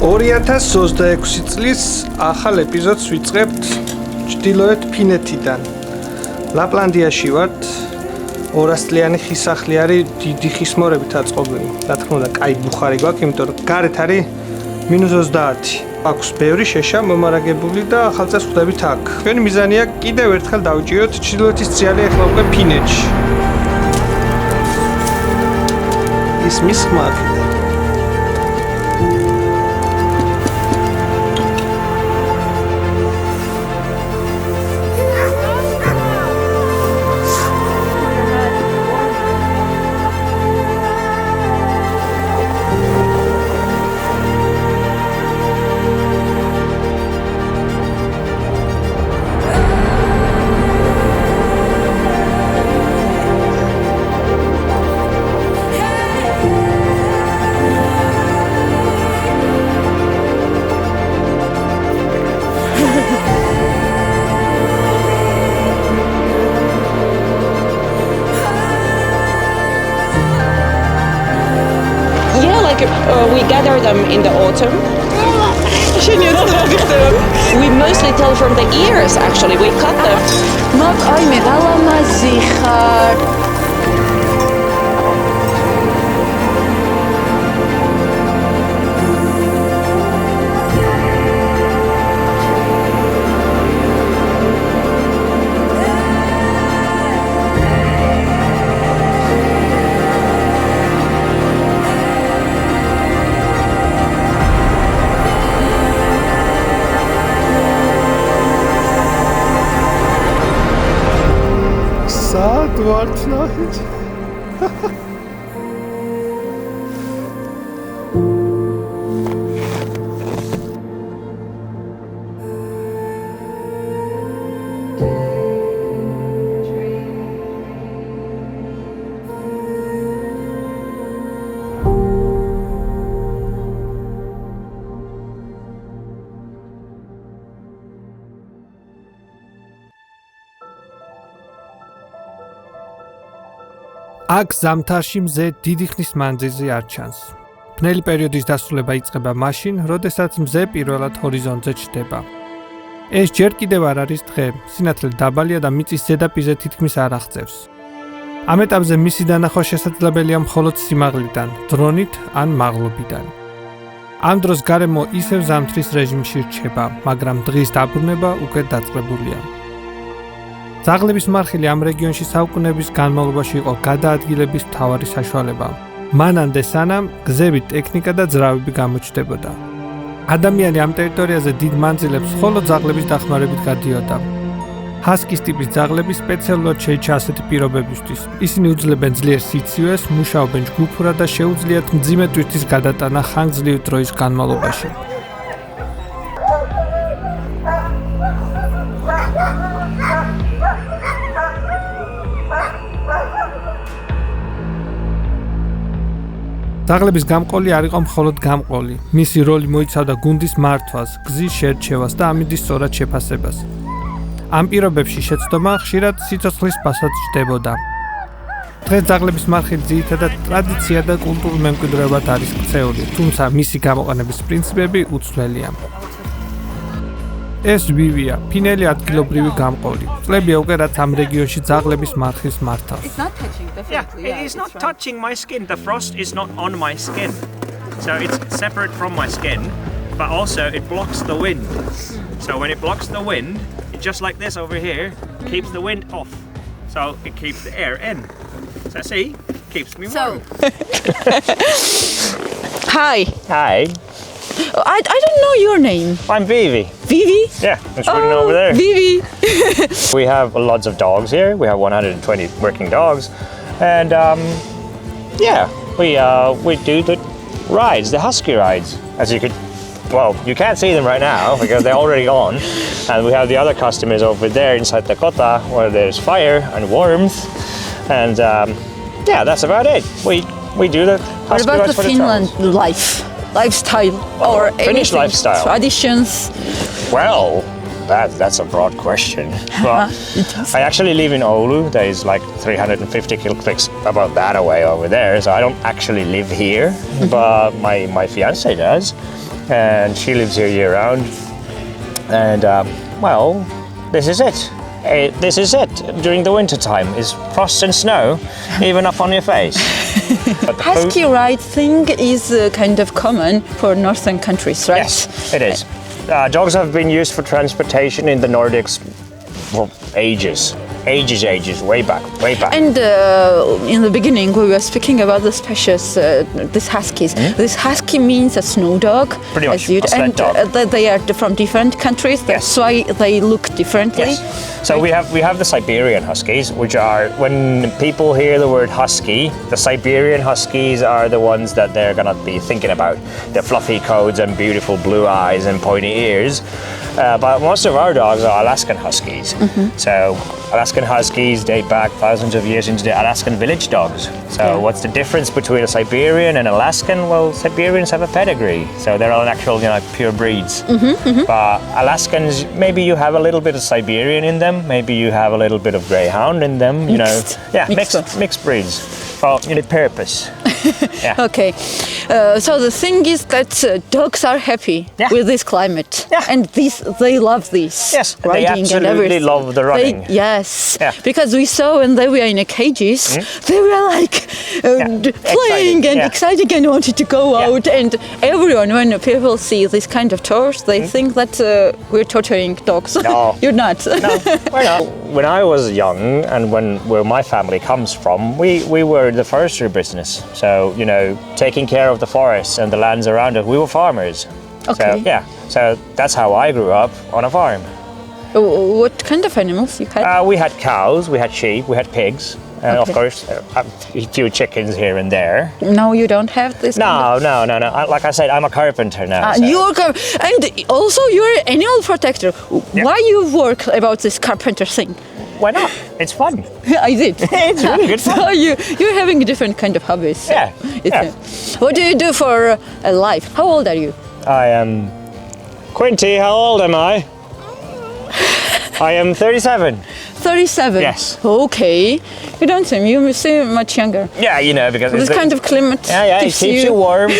2026 წლის ახალ ეპიზოდს ვიწყებთ ჩრდილოეთ ფინეთიდან. ლაპლანდიაში ვართ. 200 წლიანი ხისახლი არის დიდი ხისმორებით აწყობილი. რა თქმა უნდა, კაი ბუხარი გვაქვს, იმიტომ რომ გარეთ არის -30. აქვს ბევრი შეშა მომარაგებული და ახალ წელს ხვდებით აქ. ჩვენი მიზანია კიდევ ერთხელ დავიჭიროთ ჩრდილოეთის ციალი ახლა უკვე ფინეთში. ის მის ხმარ We gather them in the autumn. We mostly tell from the ears, actually. We cut them. ვართ ნახეთ. აქ ზამთარში მზე დიდი ხნის მანძილზე არ ჩანს. ბნელი პერიოდის დასრულება იწყება მაშინ, როდესაც მზე პირველად ჰორიზონტზე ჩნდება. ეს ჯერ კიდევ არ არის დღე, სინათლე დაბალია და მიწის ზედაპირზე თითქმის არ აღწევს. ამ ეტაპზე მისი დანახვა შესაძლებელია მხოლოდ სიმაღლიდან, დრონით ან მაღლობიდან. ამ დროს გარემო ისევ ზამთრის რეჟიმში რჩება, მაგრამ დღის დაბრუნება უკვე დაწყებულია. ძაღლების მარხილი ამ რეგიონში საუკუნეების განმავლობაში იყო გადაადგილების მთავარი საშუალება. მანამდე სანამ გზები, ტექნიკა და ძრავები გამოჩნდებოდა. ადამიანი ამ ტერიტორიაზე დიდ მანძილებს მხოლოდ ძაღლების დახმარებით გადიოდა. ჰასკის ტიპის ძაღლები სპეციალურად შეიჭრა ასეთი პირობებისთვის. ისინი უძლებენ ძლიერ სიცივეს, მუშაობენ ჯგუფურად და შეუძლიათ მძიმე ტვირთის გადატანა ხანგრძლივი დროის განმავლობაში. ძაღლების გამყოლი არ იყო მხოლოდ გამყოლი. მისი როლი მოიცავდა გუნდის მართვას, გზის შერჩევას და ამინდის სწორად შეფასებას. ამ პირობებში შეცდომა ხშირად სიცოცხლის ფასად ჩნდებოდა. დღეს ძაღლების მარხილი ძირითადად ტრადიცია და კულტურულ მემკვიდრეობად არის ქცეული, თუმცა მისი გამოყენების პრინციპები უცვლელია. ეს ვივია, ფინელი ადგილობრივი გამყოლი. წლებია უკვე რაც ამ რეგიონში ძაღლების მარხილს მართავს. It is not touching my skin. The frost is not on my skin. So it's separate from my skin, but also it blocks the wind. So when it blocks the wind, it just like this over here, keeps the wind off. So it keeps the air in. So see, keeps me warm. Hi. Hi, I don't know your name. I'm Vivi. Vivi? Yeah, it's written over there. Vivi. We have lots of dogs here. We have 120 working dogs. And we do the rides, the husky rides. As you could, well, you can't see them right now because they're already gone. And we have the other customers over there inside the kota where there's fire and warmth. And that's about it. We do the husky What about rides the for Finland the lifestyle or Finnish anything? lifestyle. Traditions? Well, that's a broad question. But I actually live in Oulu. There is like 350 kilometers about that away over there. So I don't actually live here, but my fiance does. and she lives here year round. And well, this is it. This is it during the winter time is frost and snow, even up on your face. Husky ride thing is kind of common for northern countries, right? Yes, it is. Dogs have been used for transportation in the Nordics for ages, way back. And in the beginning, we were speaking about the species, these huskies. This husky means a snow dog. Pretty much, a sled dog. They are from different countries. That's why they look differently. Yes. So we have the Siberian Huskies, which are, when people hear the word husky, the Siberian Huskies are the ones that they're gonna be thinking about. The fluffy coats and beautiful blue eyes and pointy ears. But most of our dogs are Alaskan Huskies. So Alaskan Huskies date back thousands of years into the Alaskan village dogs. So what's the difference between a Siberian and Alaskan? Well, Siberians have a pedigree, so they're all actual, pure breeds. But Alaskans, maybe you have a little bit of Siberian in them, maybe you have a little bit of Greyhound in them, mixed breeds for purpose. Okay, so the thing is that dogs are happy with this climate, and they love this. Yes, riding they absolutely and everything. love the running. Because we saw when they were in the cages, they were like playing and excited and wanted to go out. And everyone, when people see this kind of tours, they think that we're torturing dogs. No. You're not. No, we're not. When I was young, and where my family comes from, we were the forestry business. So, taking care of the forests and the lands around us, we were farmers. Okay. So that's how I grew up, on a farm. What kind of animals you had? We had cows, we had sheep, we had pigs, and of course a few chickens here and there. No, you don't have this. No. Like I said, I'm a carpenter now. So. And also you're an animal protector. Why you work about this carpenter thing? Why not? It's fun. I did. It's really good fun. So you're having different kind of hobbies. Yeah. What do you do for a life? How old are you? I am... Quinty, how old am I? I am 37. 37? Yes. Okay. You don't seem, you seem much younger. Yeah, because This kind of climate it keeps you warm.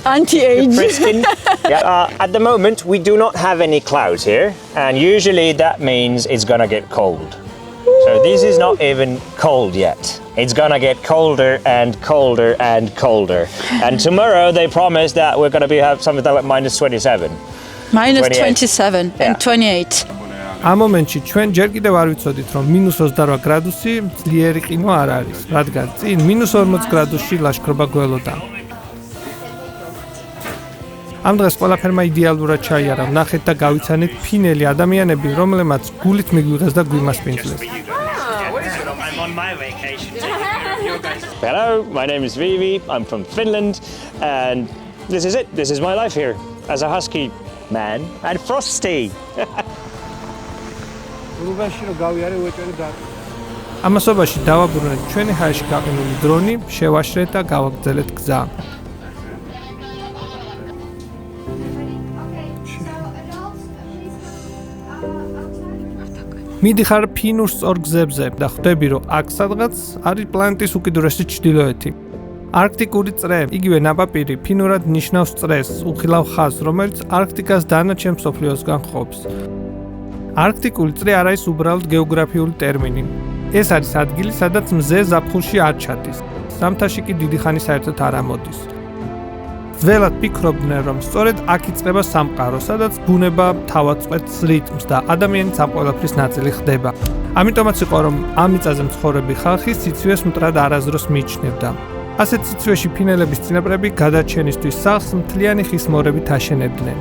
Anti-age. Frisking. At the moment, we do not have any clouds here, and usually that means it's gonna get cold. So this is not even cold yet. It's gonna get colder and colder and colder. And tomorrow they promise that we're gonna have something like minus 27. Minus 28. 27 and 28. ამ მომენტში ჩვენ ჯერ კიდევ არ ვიცოდით, რომ -28 გრადუსი ძლიერი ყინვა არ არის, რადგან წინ -40 გრადუსში ლაშქრობა გველოდა. ამ დღეს ყველაფერმა იდეალურად ჩაიარა, ნახეთ და გავიცანეთ ფინელი ადამიანები, რომლებმაც გულით მიგვიღეს და გვიმასპინძლეს. I'm on my vacation. Hello, my name is Vivi. I'm from Finland, and this is it. This is my life here as a husky man and Frosty. ამასობაში დავაბრუნეთ ჩვენი ჰაერში გაყინული დრონი, შევაშრეთ და გავაგრძელეთ გზა. მიდიხარ ფინურ სწორ გზებზე და ხვდები, რომ აქ სადღაც არის პლანეტის უკიდურესი ჩრდილოეთი. არქტიკური წრე, იგივე ნაბაპირი, ფინურად ნიშნავს წრეს, უხილავ ხაზს, რომელიც არქტიკას დანარჩენ მსოფლიოსგან ყოფს. არქტიკული წრე არ არის უბრალოდ გეოგრაფიული ტერმინი. ეს არის ადგილი, სადაც მზე ზაფხულში არ ჩადის. ზამთარში კი დიდი ხანი საერთოდ არ ამოდის. ძველად ფიქრობდნენ, რომ სწორედ აქ იწყება სამყარო, სადაც ბუნება თავად წყვეტს რიტმს და ადამიანიც ამ ყველაფრის ნაწილი ხდება. ამიტომაც იყო, რომ ამ მიწაზე მცხოვრები ხალხი სიცივეს მტრად არასდროს მიიჩნევდა. ასეთ სიცივეში ფინელების წინაპრები გადარჩენისთვის სახლს მთლიანი ხის მორებით აშენებდნენ.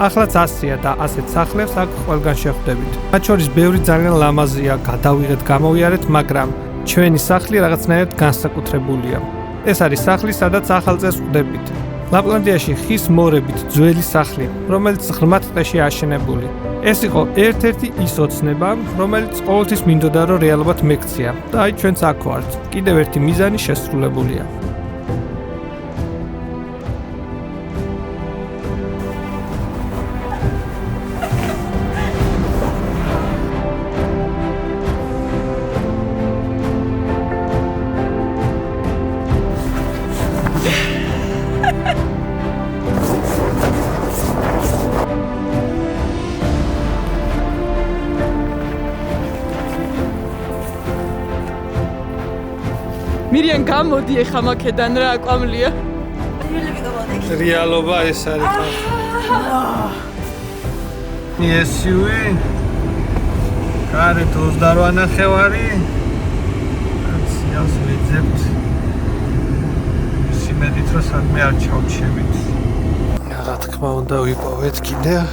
ახლაც ასია და ასეთ სახლებს აქ ყველგან შეხვდებით. მათ შორის ბევრი ძალიან ლამაზია, გადავიღეთ, გამოვიარეთ, მაგრამ ჩვენი სახლი რაღაცნაირად განსაკუთრებულია. ეს არის სახლი, სადაც ახალ წელს ვხვდებით. ლაპლანდიაში ხის მორებით ძველი სახლი, რომელიც ღრმად ტყეში აშენებული. ეს იყო ერთ-ერთი ის ოცნება, რომელიც ყოველთვის მინდოდა, რომ რეალობად მექცია და აი ჩვენც აქ ვართ. კიდევ ერთი მიზანი შესრულებულია. მირიან გამოდი ეხა მაქედან რა კვამლია. რეალობა ეს არის. SUV გარეთ 28 ნახევარი. სიას ვიძებთ. სიმედით რომ საქმე არ ჩავჩებით. რა თქმა უნდა ვიპოვეთ კიდევ.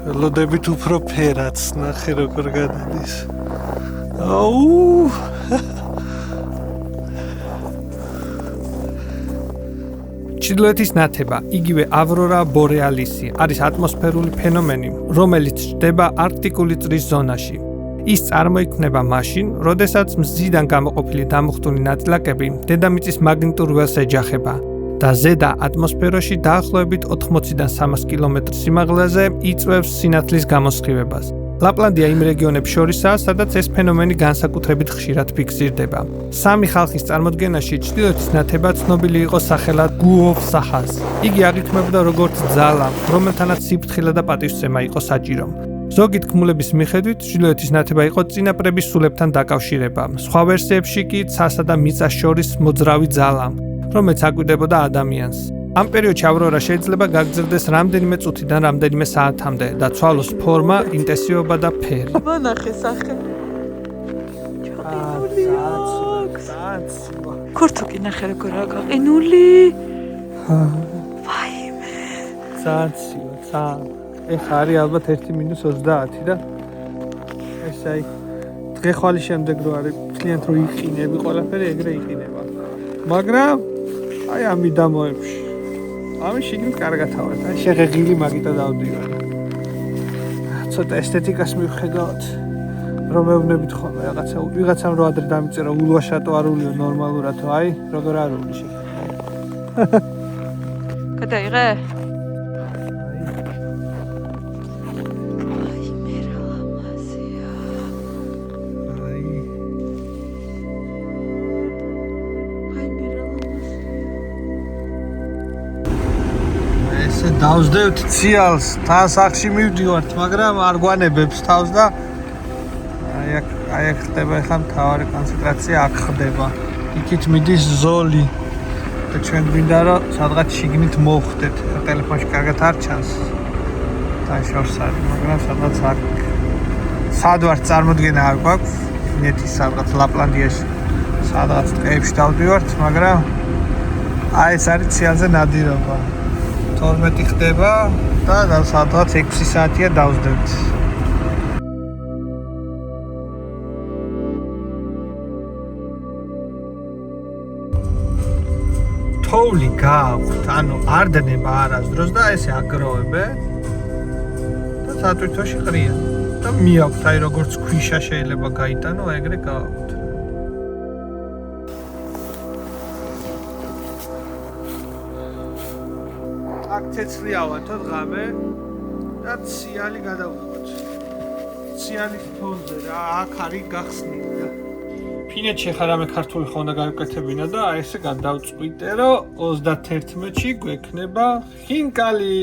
ველოდებით უფრო ფერაც ნახე როგორ გადადის. აუ ჩრდილოეთის ნათება, იგივე ავრორა ბორეალისი, არის ატმოსფერული ფენომენი, რომელიც ჩნდება არქტიკული წრის ზონაში. ის წარმოიქმნება მაშინ, როდესაც მზიდან გამოყოფილი დამუხტული ნაწილაკები დედამიწის მაგნიტურ ველს ეჯახება და ზედა ატმოსფეროში დაახლოებით 80-დან 300 კილომეტრ სიმაღლეზე იწვევს სინათლის გამოსხივებას. ლაპლანდია იმ რეგიონებს შორისაა, სადაც ეს ფენომენი განსაკუთრებით ხშირად ფიქსირდება. სამი ხალხის წარმოდგენაში ჩრდილოეთის ნათება ცნობილი იყო სახელად გუოვ-საჰას. იგი აღიქმებოდა როგორც ძალა, რომელთანაც სიფრთხილე და პატივსცემა იყო საჭირო. ზოგი თქმულების მიხედვით, ჩრდილოეთის ნათება იყო წინაპრების სულებთან დაკავშირება. სხვა ვერსიებში კი ცასა და მიწას შორის მოძრავი ძალა, რომელიც აკვირდებოდა ადამიანს. ამ პერიოდში ავრორა შეიძლება გაგრძელდეს რამდენიმე წუთიდან რამდენიმე საათამდე და ცვალოს ფორმა, ინტენსივობა და ფერი. მანახე სახე. ქურთუკი ნახე როგორ გაყინული. ვაიმე. ცაცია. ეხა არის ალბათ 1-20 და ეს აი დღე-ხვალის შემდეგ რო არის ძალიან რო იყინები ყველაფერი ეგრე იყინება. მაგრამ აი ამ მიდამოებში ამის შიგნით კარგად ავარ. აი შეღეღილი მაგიტა დავდივარ. ცოტა ესთეტიკას მივხედავთ. რომ მეუბნებით ხოლმე ვიღაცამ რო ადრე დამიწერა ულვაშატო არულიო ნორმალურათო აი როგორ არული შეგ. გადაიღე? დავსდევთ ციალს, თან სახში მივდივართ, მაგრამ არ გვანებებს თავს და აი აქ ხდება ახლა მთავარი კონცენტრაცია აქ ხდება. იქით მიდის ზოლი. და ჩვენ გვინდა რომ სადღაც შიგნით მოვხვდეთ. ტელეფონში კარგად არ ჩანს. თან შორს არის, მაგრამ სადღაც აქ. სად ვარ წარმოდგენა არ გვაქვს. ნეთის სადღაც ლაპლანდიაში. სადღაც ტყეებში დავდივართ, მაგრამ აი ეს არის ციალზე ნადირობა. 12 ხდება და სადღაც 6 საათია დავსდევთ. თოვლი გააქვთ, ანუ არ დნება არასდროს და ესე აგროვებენ და სატვირთოში ყრიან. და მიაქვთ, აი როგორც ქვიშა შეიძლება გაიტანო, ეგრე გააქვთ. აქ ცეცხლი ავათოთ ღამე და ციალი გადავხოთ. ციალის ფონზე რა აქ არის გახსნილი. ფინეთში ხარ ამე ქართული ხონდა გავიკეთებინა და აი ესე გადავწყვიტე რომ 31-ში გვექნება ხინკალი.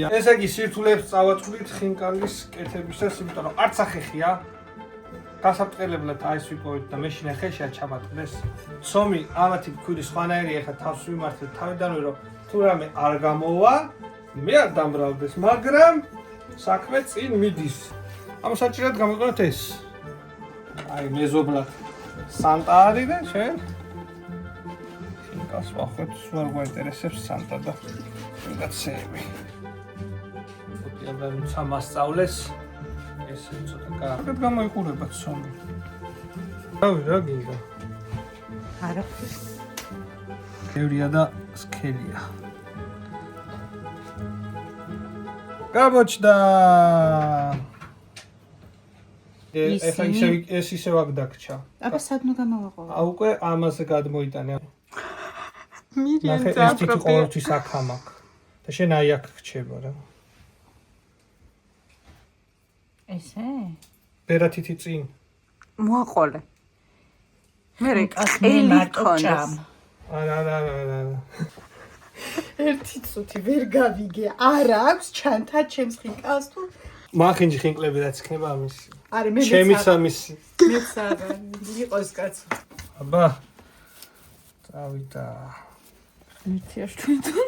ესე იგი სირთულეებს წავაწყვლით ხინკალის კეთებისას, იმიტომ რომ არც ახეხია. გასაბრწყებლად აი ეს ვიპოვეთ და მეშინე ხეშია ჩამატყდეს. სომი ამათი მქვილი სხვანაირი ახლა თავს ვიმართეთ თავიდანვე რომ თუ რამე არ გამოვა, მე არ დამბრავდეს, მაგრამ საქმე წინ მიდის. ამასაჭირად გამოვიყენოთ ეს. აი მეზობლად სანტა არის და შენ ხინკალს ვახოთ, სულ გვაინტერესებს სანტა და ვიღაცები. უთი ამბავი მასწავლეს ესე ცოტა კარგად გამოიყურებათ სომი. რავი რა გინდა? არაფერს. ევრია და სქელია. გამოჩნდა. ეხლა ეს ისევ აქ დაგჭა. აბა სად ნუ გამოვაყო? უკვე ამაზე გადმოიტანე. მირიან წაფრობი. ეს ყოველთვის აქ ამაკ. და შენ აი აქ გრჩება რა. ესე? ბერათითი წინ. მოაყოლე. მე ყელი მარტოჭამ. არა. ერთი წუთი ვერ გავიგე. არ აქვს ჩანთა ჩემს ხინკალს თუ მახინჯი ხინკლები რაც იქნება ამის. არი მე ჩემი სამისი. მეც არა იყოს კაცო. აბა. წავიდა. ერთია შტუნდან.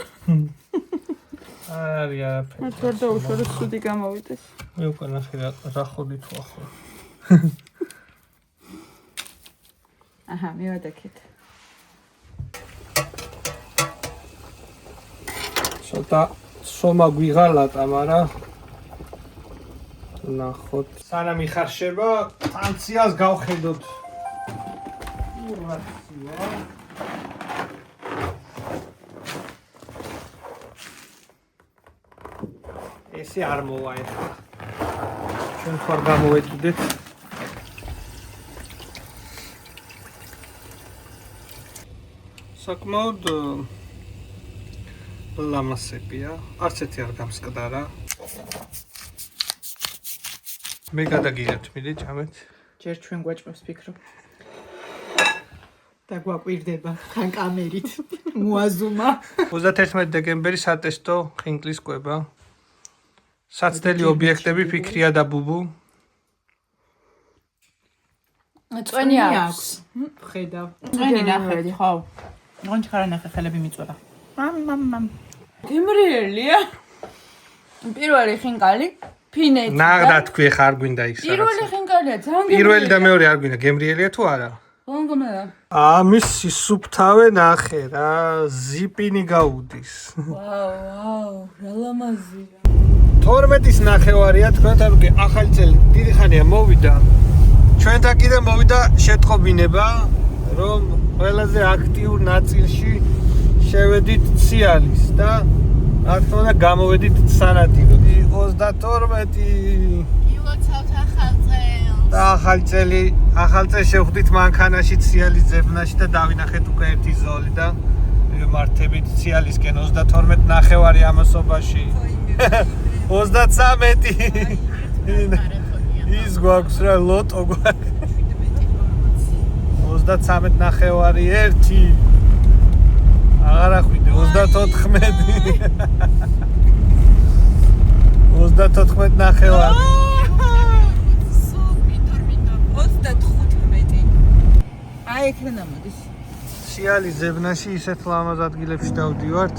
არი არაფერი. მათ ვერ დაუშვა რომ სუდი გამოვიდეს. მე უკვე ნახე რა ხოდი თუ ახლა. აჰა, მივადექით. ცოტა სომა გვიღალატა, მაგრამ ნახოთ. სანამ იხარშება, ტანციას გავხედოთ. ურაცია. ესე არ მოვა ეხლა. ჩვენ ხარ გამოვეკიდეთ. საკმაოდ ლამასებია. არც ერთი არ გამსკდარა. მე გადაგიღებთ, მიდე ჭამეთ. ჯერ ჩვენ გვაჭმევს ფიქრობ. და გვაკვირდება ხან კამერით. მოაზუმა. 31 დეკემბერი სატესტო ხინკლის კვება. საცდელი ობიექტები ფიქრია და ბუბუ. წვენი აქვს. ხედავ. წვენი ნახეთ, ხო. გონჩ ხარა ნახე ხელები მიწვება. მამ. გემრიელია. პირველი ხინკალი, ფინეთი. ნაღდა თქვი ხარ გვინდა ის რაღაც. პირველი ხინკალია, ძალიან პირველი და მეორე არ გვინდა, გემრიელია თუ არა? გონგომელა. ამის სუფთავე ნახე რა, ზიპინი გაუდის. ვაუ, რა ლამაზია. 12-ის ნახევარია თქვენთან უკვე ახალი წელი დიდი ხანია მოვიდა. ჩვენთან კიდე მოვიდა შეტყობინება, რომ ყველაზე აქტიურ ნაწილში შევედით ციალის და რა თქმა უნდა გამოვედით სანადიროდ. 32 ილოცავთ ახალ წელს. და ახალი წელს შევხვდით მანქანაში ციალის ძებნაში და დავინახეთ უკვე ერთი ზოლი და მივმართებით ციალისკენ 32 ნახევარი ამასობაში. 33 ის გვაქვს რა ლოტო გვაქვს 33 ნახევარი 1 აღარ ახვიდე 34 ნახევარი აი ეკრანა მოდის. სიალის ზებნაში ისეთ ლამაზ ადგილებში დავდივართ.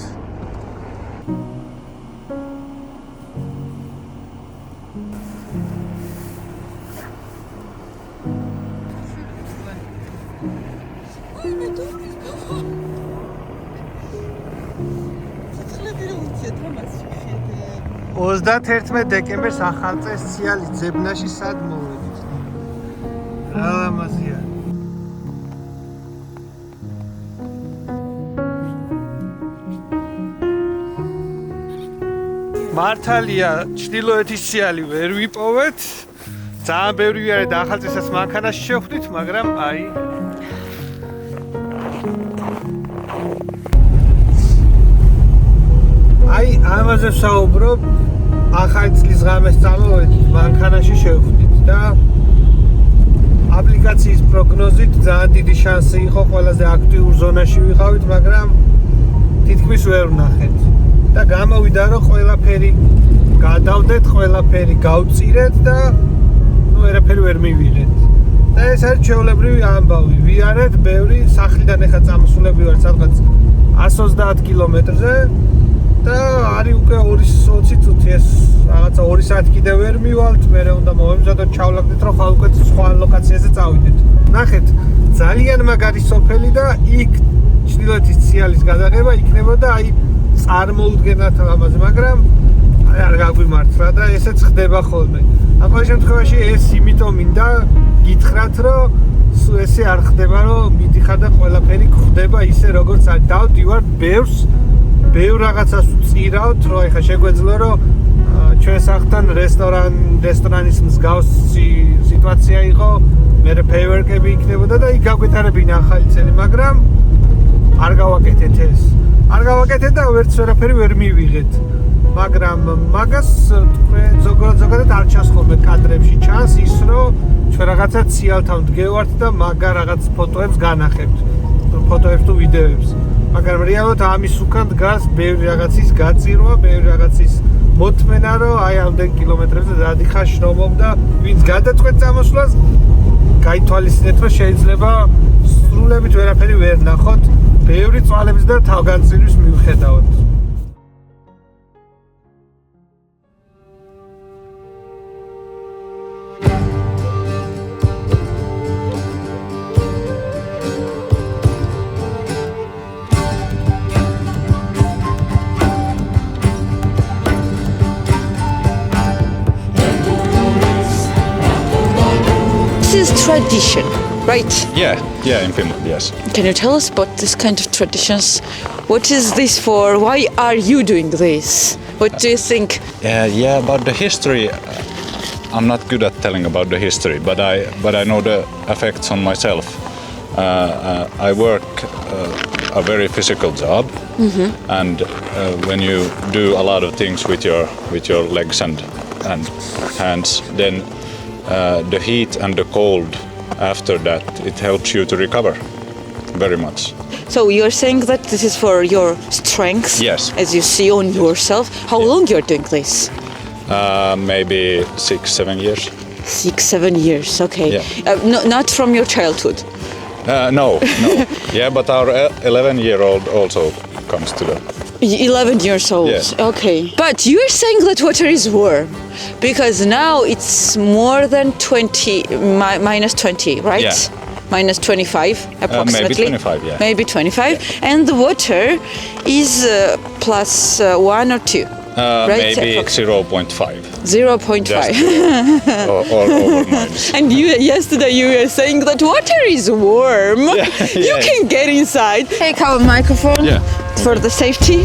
თერთმეტ დეკემბერს ახალ წელს ციალის ძებნაში სად მოვედით? რა ლამაზია. მართალია, ჩრდილოეთის ციალი ვერ ვიპოვეთ. ძალიან ბევრი ვიარე და ახალ წელსაც მანქანაში შევხვდით, მაგრამ აი ამაზე ვსაუბრობ. ახალი წლის ღამეს წამოვედით, მანქანაში შევხვდით და აპლიკაციის პროგნოზით ძალიან დიდი შანსი იყო ყველაზე აქტიურ ზონაში ვიყავით, მაგრამ თითქმის ვერ ვნახეთ. და გამოვიდა რომ ყველაფერი გადავდეთ, ყველაფერი გავწირეთ და ვერაფერი ვერ მივიღეთ. და ეს არის ჩვეულებრივი ამბავი. ვიარეთ ბევრი სახლიდან ეხა წამოსულები ვართ სადღაც 130 კილომეტრზე და არის უკვე 220 წუთი ეს რაღაცა 2 საათი კიდე ვერ მივალთ, მე უნდა მოვემზადოთ, ჩავლაგდეთ რომ ხალ უკვე სხვა ლოკაციაზე წავიდეთ. ნახეთ, ძალიან მაგარი სოფელი და იქ ჩრდილოეთის ციალის გადაღება იქნებოდა აი წარმოუდგენლად ლამაზი, მაგრამ აი არ გაგვიმართლა და ესეც ხდება ხოლმე. ამ ყოველ შემთხვევაში ეს იმიტომ მინდა გითხრათ, რომ ესე არ ხდება, რომ მიდიხარ და ყველაფერი ხდება ისე როგორც არის. დავდივარ ბევრ რაღაცას ვწირავთ, რომ ეხა შეგვეძლო, რომ ჩვენ სახლთან რესტორანის მსგავსი სიტუაცია იყო, მერე ფეივერკები იქნებოდა და იქ გაგვეთარებინა ახალი წელი, მაგრამ არ გავაკეთეთ ეს. არ გავაკეთეთ და ვერაფერი ვერ მივიღეთ. მაგრამ მაგას თქვენ ზოგადად არ ჩანს ხოლმე კადრებში, ჩანს ის, რომ ჩვენ რაღაცა ციალთან ვდგევართ და მაგარ რაღაც ფოტოებს განახებთ, ფოტოებს თუ ვიდეოებს. მაგრამ რეალურად ამის უკან დგას ბევრი რაღაცის გაწირვა, ბევრი რაღაცის მოთმენა რომ აი ამდენ კილომეტრებზე რადიხარ შრომობ და ვინც გადაწყვეტ წამოსვლას გაითვალისწინეთ რომ შეიძლება სრულებით ვერაფერი ვერ ნახოთ ბევრი წვალების და თავგანწირვის მიუხედავად. Tradition, right? Yeah, in Finland, yes. Can you tell us about this kind of traditions? What is this for? Why are you doing this? What do you think? Yeah, about the history, I'm not good at telling about the history, but I know the effects on myself. I work a very physical job, and when you do a lot of things with your legs and hands, then the heat and the cold after that, it helps you to recover very much. So you're saying that this is for your strength? Yes. As you see on yourself. How long you're doing this? Maybe 6-7 years. 6-7 years, okay. Yeah. Not from your childhood? No. Yeah, but our 11-year-old also comes to the... 11 years old. Yes. Okay. But you're saying that water is warm because now it's more than 20, minus 20, right? Yeah. Minus 25 approximately. Maybe 25, yeah. Maybe 25. Yeah. And the water is plus 1 or 2. Right? Maybe 0.5. 0.5. or over minus. And yesterday you were saying that water is warm. You can get inside. Take our microphone for the safety.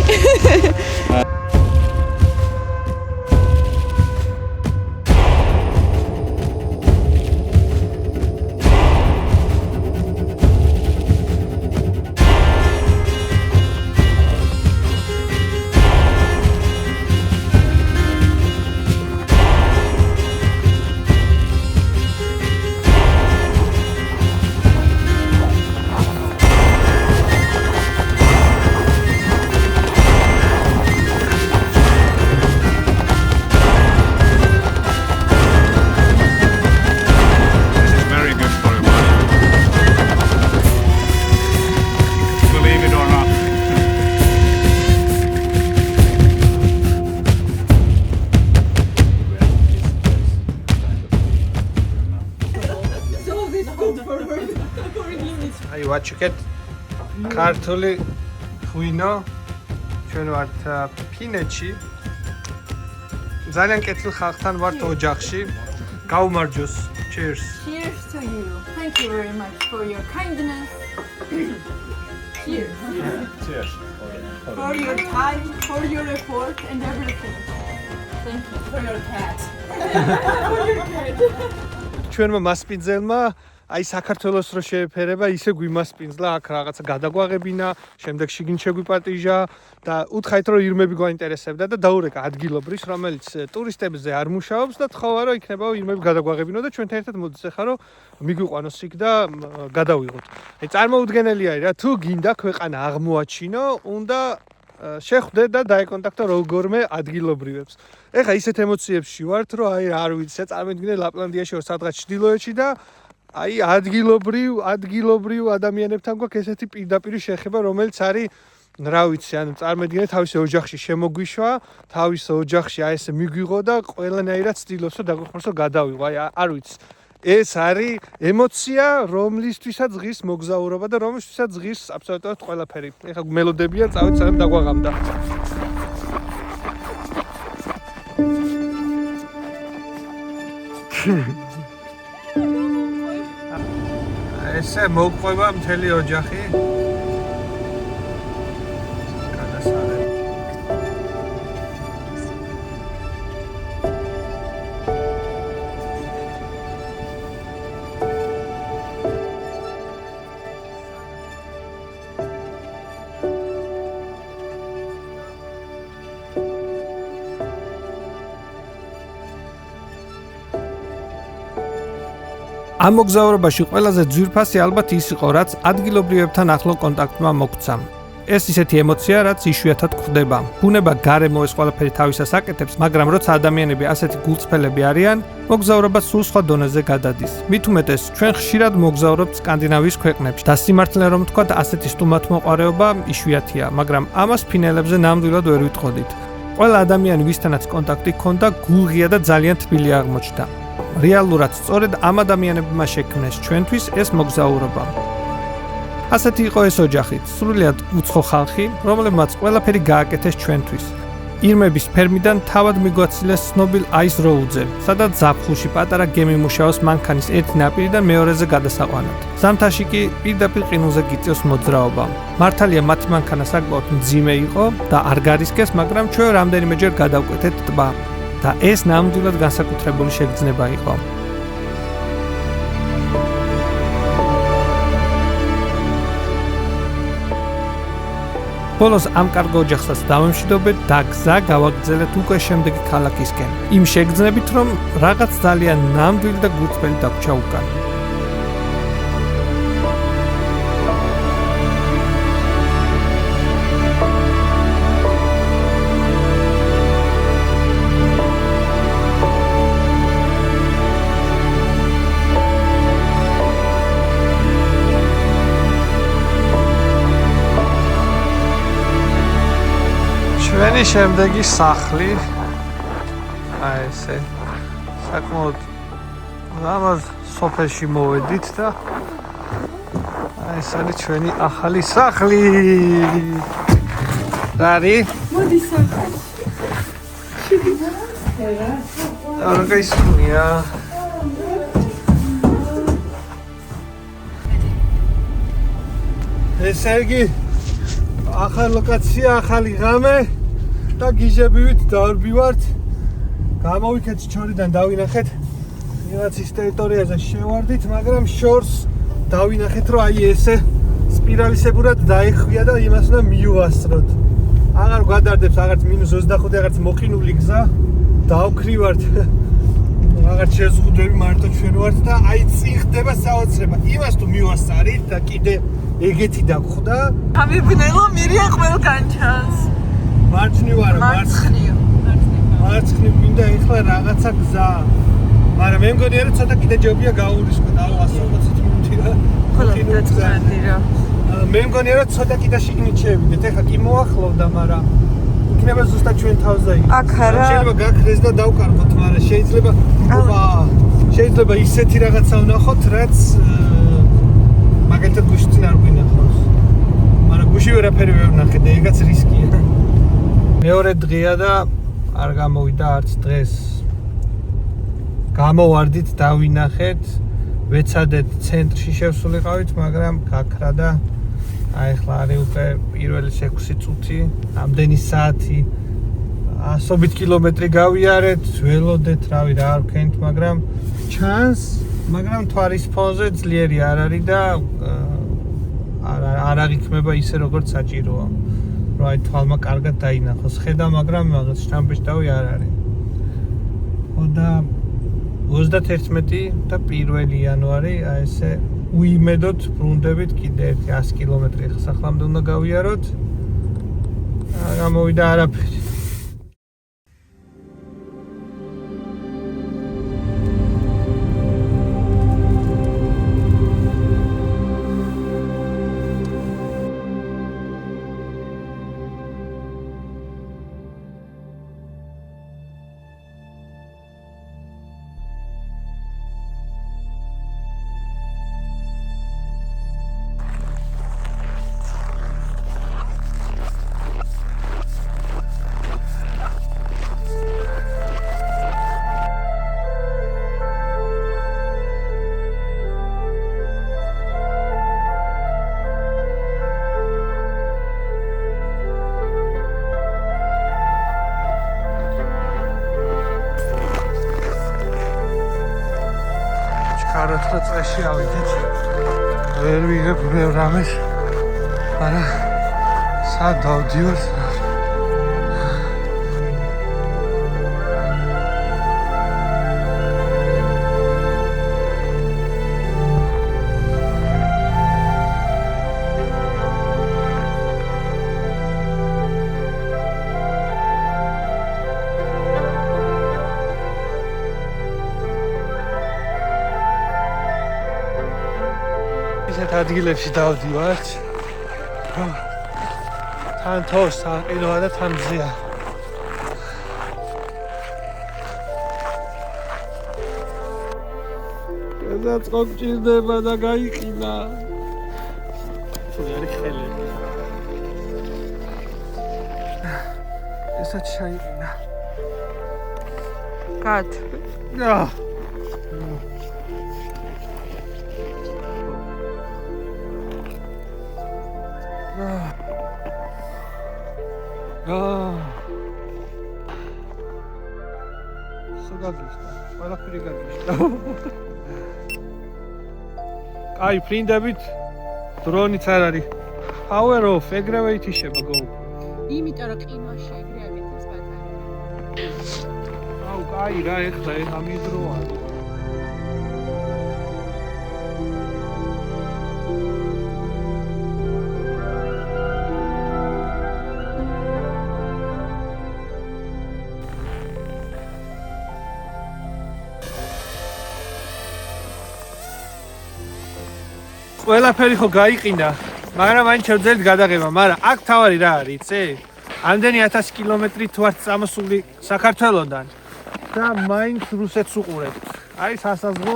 აი ვაჩიკეთ ქართული ღვინო ჩვენ ვართ ფინეთში ძალიან კეთილ ხალხთან ვართ ოჯახში გაუმარჯოს cheers Cheers to you. Thank you very much for your kindness. Cheers. Cheers. For your time, for your effort and everything. Thank you for your cat. For your cat. ჩვენმა მასპინძელმა აი საქართველოს რო შეეფერება ისე გვიმასპინძლა აქ რაღაცა გადაგვაღებინა შემდეგ შიგნით შეგვიპატიჟა და უთხაით რომ ირმები გვაინტერესებდა და დაურეკა ადგილობრის რომელიც ტურისტებზე არ მუშაობს და თხოვა რომ იქნება ირმები გადაგვაღებინო და ჩვენთან ერთად მოდის ახლა რომ მიგვიყვანოს იქ და გადავიღოთ აი წარმოუდგენელია რა თუ გინდა ქვეყანა აღმოაჩინო უნდა შეხვდე და დაეკონტაქტო როგორმე ადგილობრივებს ეხა ისეთ ემოციებში ვართ რომ აი არ ვიცი წარმოვიდგინე ლაპლანდიაში ორ სადღაც ჩრდილოეთში და აი ადგილობრივ ადამიანებთან გვაქვს ესეთი პირდაპირი შეხება რომელიც არის რა ვიცი ანუ წარმოვიდგინე თავის ოჯახში შემოგვიშვა თავის ოჯახში აი ესე მიგვიღო და ყველანაირად ცდილობს რომ დაგვეხმაროს რომ გადავიღო აი არ ვიცი ეს არის ემოცია რომლისთვისაც ღირს მოგზაურობა და რომლისთვისაც ღირს აბსოლუტურად ყველაფერი ეხლა მელოდებია წავით სანამ დაგვაღამდა ესე მოგყვება მთელი ოჯახი გადასარევი ამ მოგზაურობაში ყველაზე ძვირფასი ალბათ ის იყო, რაც ადგილობრივებთან ახლო კონტაქტმა მოგცა. ეს ისეთი ემოცია, რაც იშვიათად გვხვდება. ბუნება გარემო ეს ყველაფერი თავისას აკეთებს, მაგრამ როცა ადამიანები ასეთი გულწრფელები არიან, მოგზაურობა სულ სხვა დონეზე გადადის. მით უმეტეს, ჩვენ ხშირად მოგზაურობთ სკანდინავიის ქვეყნებში და სიმართლე რომ ვთქვათ, ასეთი სტუმართმოყვარეობა იშვიათია, მაგრამ ამას ფინელებზე ნამდვილად ვერ ვიტყოდით. ყველა ადამიანი, ვისთანაც კონტაქტი ჰქონდა, გულღია და ძალიან თბილი აღმოჩნდა. რეალურად სწორედ ამ ადამიანებმა შექმნეს ჩვენთვის ეს მოგზაურობა. ასეთი იყო ეს ოჯახი, სრულიად უცხო ხალხი, რომლებმაც ყველაფერი გააკეთეს ჩვენთვის. ირმების ფერმიდან თავად მიგვაცილეს ცნობილ აის როუდზე, სადაც ზაფხულში პატარა გემი მუშაობს მანქანის ერთი ნაპირიდან მეორეზე გადასაყვანად. ზამთარში კი პირდაპირ ყინულზე გიწევს მოძრაობა. მართალია მათი მანქანა საკმაოდ მძიმე იყო და არ გარისკეს, მაგრამ ჩვენ რამდენიმეჯერ გადავკვეთეთ ტბა და ეს ნამდვილად განსაკუთრებული შეგრძნება იყო. ბოლოს ამ კარგ ოჯახსაც დავემშვიდობეთ და გზა გავაგრძელეთ უკვე შემდეგი ქალაქისკენ. იმ შეგრძნებით, რომ რაღაც ძალიან ნამდვილი და გულწრფელი დაგვრჩა უკან. ჩვენი შემდეგი სახლი აი ესე საკმაოდ ლამაზ სოფელში მოვედით და აი ეს არის ჩვენი ახალი სახლი. რა არის? მოდი სახლში. არა გაისუნია. ეს იგი ახალი ლოკაცია, ახალი ღამე. და გიჟებივით დავარბივართ. გამოვიქეთ ჩორიდან დავინახეთ. რაღაც ის ტერიტორიაზე შევარდით, მაგრამ შორს დავინახეთ, რომ აი ესე სპირალისებურად დაეხვია და იმას უნდა მიუვასწროთ. აღარ გვადარდებს აღარც -25, აღარც მოყინული გზა. დავკრივართ. აღარც შეზღუდვები მარტო ჩვენ ვართ და აი წინ ხდება საოცრება. იმას თუ მიუვასწარით და კიდე ეგეთი დაგხვდა. ამიბნელო მირია ყველგან ჩანს. მარცხნივ არა, მარცხნივ. მარცხნივ მინდა ეხლა რაღაცა გზა. მაგრამ მე მგონია რომ ცოტა კიდე ჯობია გაურისკო და 120 მინუტი რა. ხოლმე დაწყანდი რა. მე მგონია რომ ცოტა კიდე შიგნით შევიდეთ. ეხლა კი მოახლოვდა, მაგრამ იქნება ზუსტად ჩვენ თავზე იქ. აქ არა. შეიძლება გაქრეს და დავკარგოთ, მაგრამ შეიძლება ისეთი რაღაცა ვნახოთ, რაც მაგალითად გუშინ წინ არ გვინახავს. მაგრამ გუში ვერაფერი ვერ ვნახე და ეგაც რისკია. მეორე დღეა და არ გამოვიდა არც დღეს. გამოვარდით, დავინახეთ, ვეცადეთ ცენტრში შევსულიყავით, მაგრამ გაქრა და აი ახლა არის უკვე პირველი 6 წუთი, ამდენი საათი 100 კილომეტრი გავიარეთ, ველოდეთ, რავი რა არ ვქენით, მაგრამ ჩანს, მაგრამ თვარის ფონზე ძლიერი არ არის და არ აღიქმება ისე როგორც საჭიროა. რომ აი თვალმა კარგად დაინახოს. ხედა, მაგრამ რაღაც შტამპეშტავი არ არის. ხო და 31 და 1 იანვარი აი ესე უიმედოდ ბრუნდებით კიდე 100 კილომეტრი სახლამდე უნდა გავიაროთ. გამოვიდა არაფერი. Karotla წეში ავიდეთ. ვერ ვიღებ ბევრ რამეს. მაგრამ სად დავდივართ? ადგილებში დავდივართ. თან თორს აყინოა და თან მზეა. გადაწყო გჭირდება და გაიყინა. არის ხელები. ესაც შეიყინა. Gad. აი, ფრინდებით დრონიც არ არის. Power off, ეგრევე ითიშება GoPro. იმიტომ რომ კინოში ეგრე აკეთებს ბატონი. აუ, კაი რა ეხლა ამიდროა. ყველაფერი ხო გაიყინა, მაგრამ მაინც შევძელით გადაღება, მაგრამ აქ თავარი რა არის, იცი? ამდენი 1000 კილომეტრით ვართ წამოსული საქართველოდან და მაინც რუსეთს უყურებთ. აი სასაზღვრო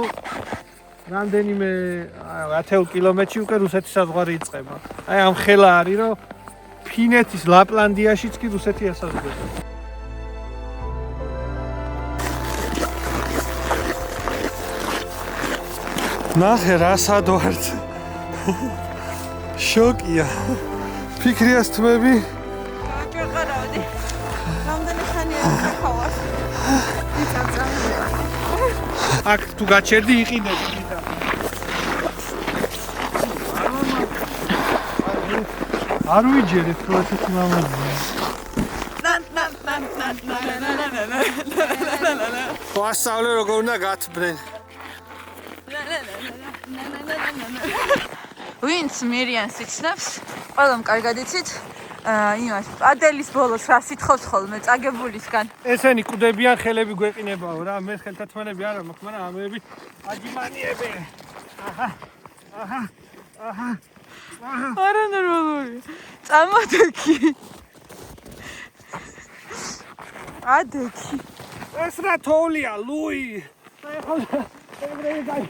რამდენიმე 10 კილომეტრში უკვე რუსეთის საზღვარი იწყება. აი ამ ხელა არის, რომ ფინეთის ლაპლანდიაშიც კი რუსეთი ესაზღვრება. ნახე რა სად ვართ. შოკია. ფიქრიას თმები. ჯერყარავდი. რამდენი ხანია ხავარ. აქ თუ გაჩერდი იყინები და. არ ვიჯერეთ რო ესეც მამაზია. ვასწავლე როგორ უნდა გათბნენ. ვინც მირიანს იცნობს, ყველამ კარგად იცით, იმას ადელის ბოლოს რა სიტყავს ხოლმე წაგებულისგან. ესენი კვდებიან ხელები გვეყინებაო რა, მე ხელთათმანები არა მაქვს, მაგრამ ამები აჯიმანიები. აჰა. არანორმალური. წამოდექი. ადექი. ეს რა თოვლია, ლუი. ეგრევე გაი.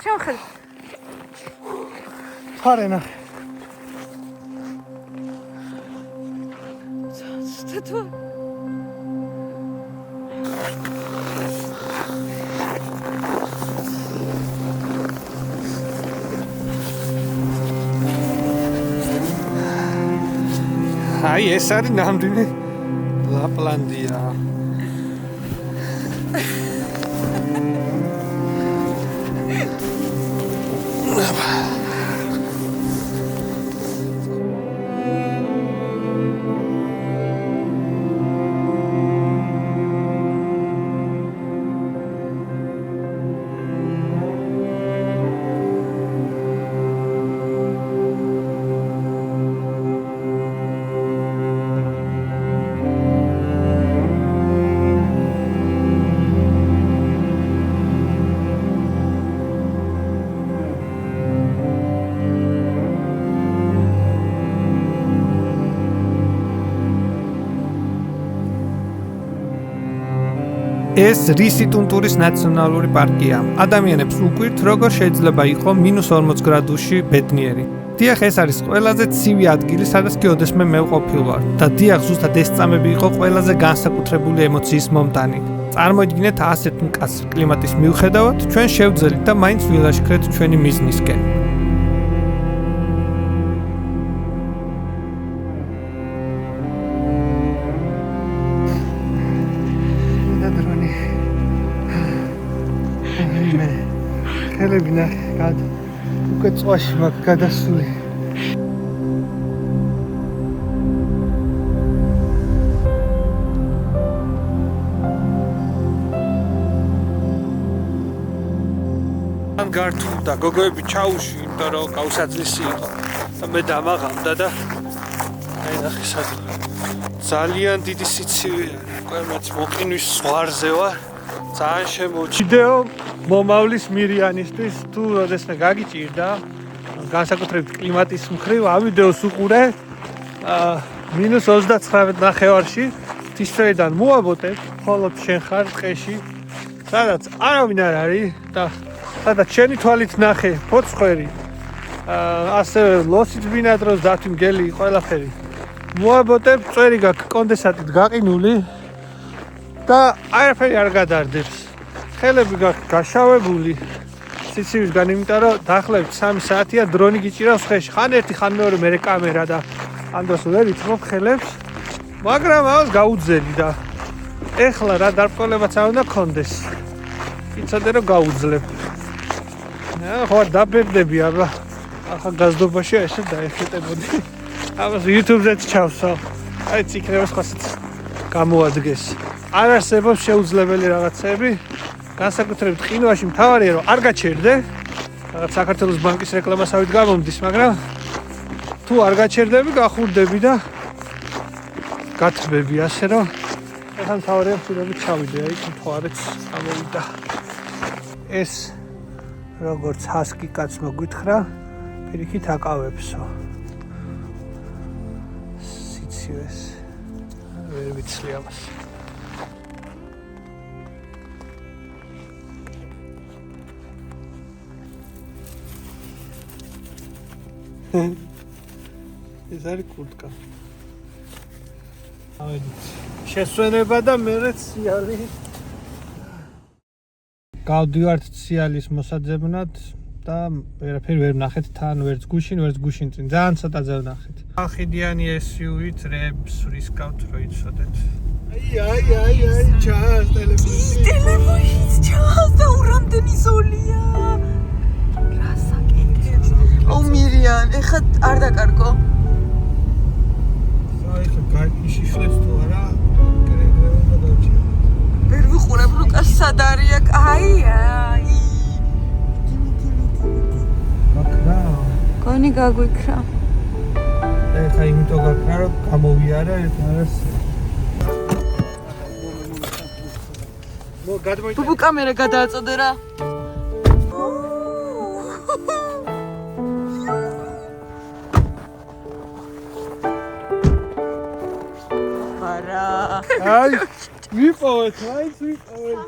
შევხედ. ფარენა. სტატუ. აი ეს არის ნამდვილი ლაპლანდია. ეს რისი-ტუნტურის ნაციონალური პარკია. ადამიანებს უკვირთ, როგორ შეიძლება იყო -40 გრადუსში ბედნიერი. დიახ, ეს არის ყველაზე ცივი ადგილი, სადაც კი ოდესმე მე ვყოფილ ვარ. და დიახ, ზუსტად ეს წამები იყო ყველაზე განსაკუთრებული ემოციის მომტანი. წარმოიდგინეთ ასეთ მკაცრ კლიმატის მიუხედავად, ჩვენ შევძელით და მაინც ვილაშქრეთ ჩვენი მიზნისკენ. ხელები ნახე, უკვე წვაში მაქვს გადასული. გართულდა, გოგოები ჩაუში, იმიტომ რომ გაუსაძლისი იყო. და მე დამაღამდა და აი ნახე სად ძალიან დიდი სიცივეა. ყველმაც მოყინვის ზღვარზე ვარ. ძალიან შემოჭი. ვიდეო მომავლის მირიანისთვის თუ როდესმე გაგიჭირდა, განსაკუთრებით კლიმატის მხრივ, ამ ვიდეოს უყურე -29 ნახევარში თისფერიდან მოაბოტებ, ხოლო შენ ხარ ტყეში, სადაც არავინ არ არის და სადაც შენი თვალით ნახე ფოცხვერი, ასევე ლოსიც ბინადრობს, დათვი მგელი, ყველაფერი. მოაბოტებ, წვერი გაქვს კონდენსატით გაყინული და არაფერი არ გადარდებს. ხელები გაქვს გაშავებული სიცივისგან, იმიტომ რომ დაახლოებით 3 საათია დრონი გიჭირავს ხეში. ხან ერთი, ხან მეორე, მერე კამერა და ამ დროს ვერ იცნობ ხელებს, მაგრამ ამას გაუძელი და ეხლა რა დარბკოლებაც არ უნდა გქონდეს. იცოდე რომ გაუძლებ. ხო დაბებდები აბა. ახლა გაზდობაში ესე დაეხეტებოდი. ამას YouTube-ზეც ჩავსვავ. აი იქნება სხვასაც გამოადგეს. არ არსებობს შეუძლებელი რაღაცები. განსაკუთრებით ყინვაში მთავარია რომ არ გაჩერდე. რაღაც საქართველოს ბანკის რეკლამასავით გამომდის, მაგრამ თუ არ გაჩერდები, გახურდები და გათბები, ასე რომ ეხლა მთავარია ხშირობით ჩავიდე, აი მთვარეც გამოვიდა. ეს როგორც ჰასკი კაცმა გითხრა, პირიქით აკავებსო. სიცივეს ვერ ვიცლი ამას. ეს არის კურტკა. ავედით. შესვენება და მერეც სიალი. გავდივართ სიალის მოსაძებნად და ვერაფერი ვერ ვნახეთ თან, ვერც გუშინ წინ. ძალიან ცოტაზე ვნახეთ. ხიდიანი SUV-ით რებს რისკავთ რო იცოდეთ. აი, ჩას ტელეფონი. ტელეფონიც ჩას და ურამდენი ზოლია. ო მირიან, ეხლა არ დაკარგო. ეხლა გაიშიშლებს თუ არა, კრედე უნდა დავჭირო. ვერ ვიყურებ ლუკას სად არის აქ. აი. მაქრა. გონი გაგვიქრა. ეხლა იმიტომ გაქრა რომ გამოვიარა ერთ არას. გადმოიჭა. ბუბუ კამერა გადააწოდე რა. აი, ვიპოვეთ, ვიპოვეთ.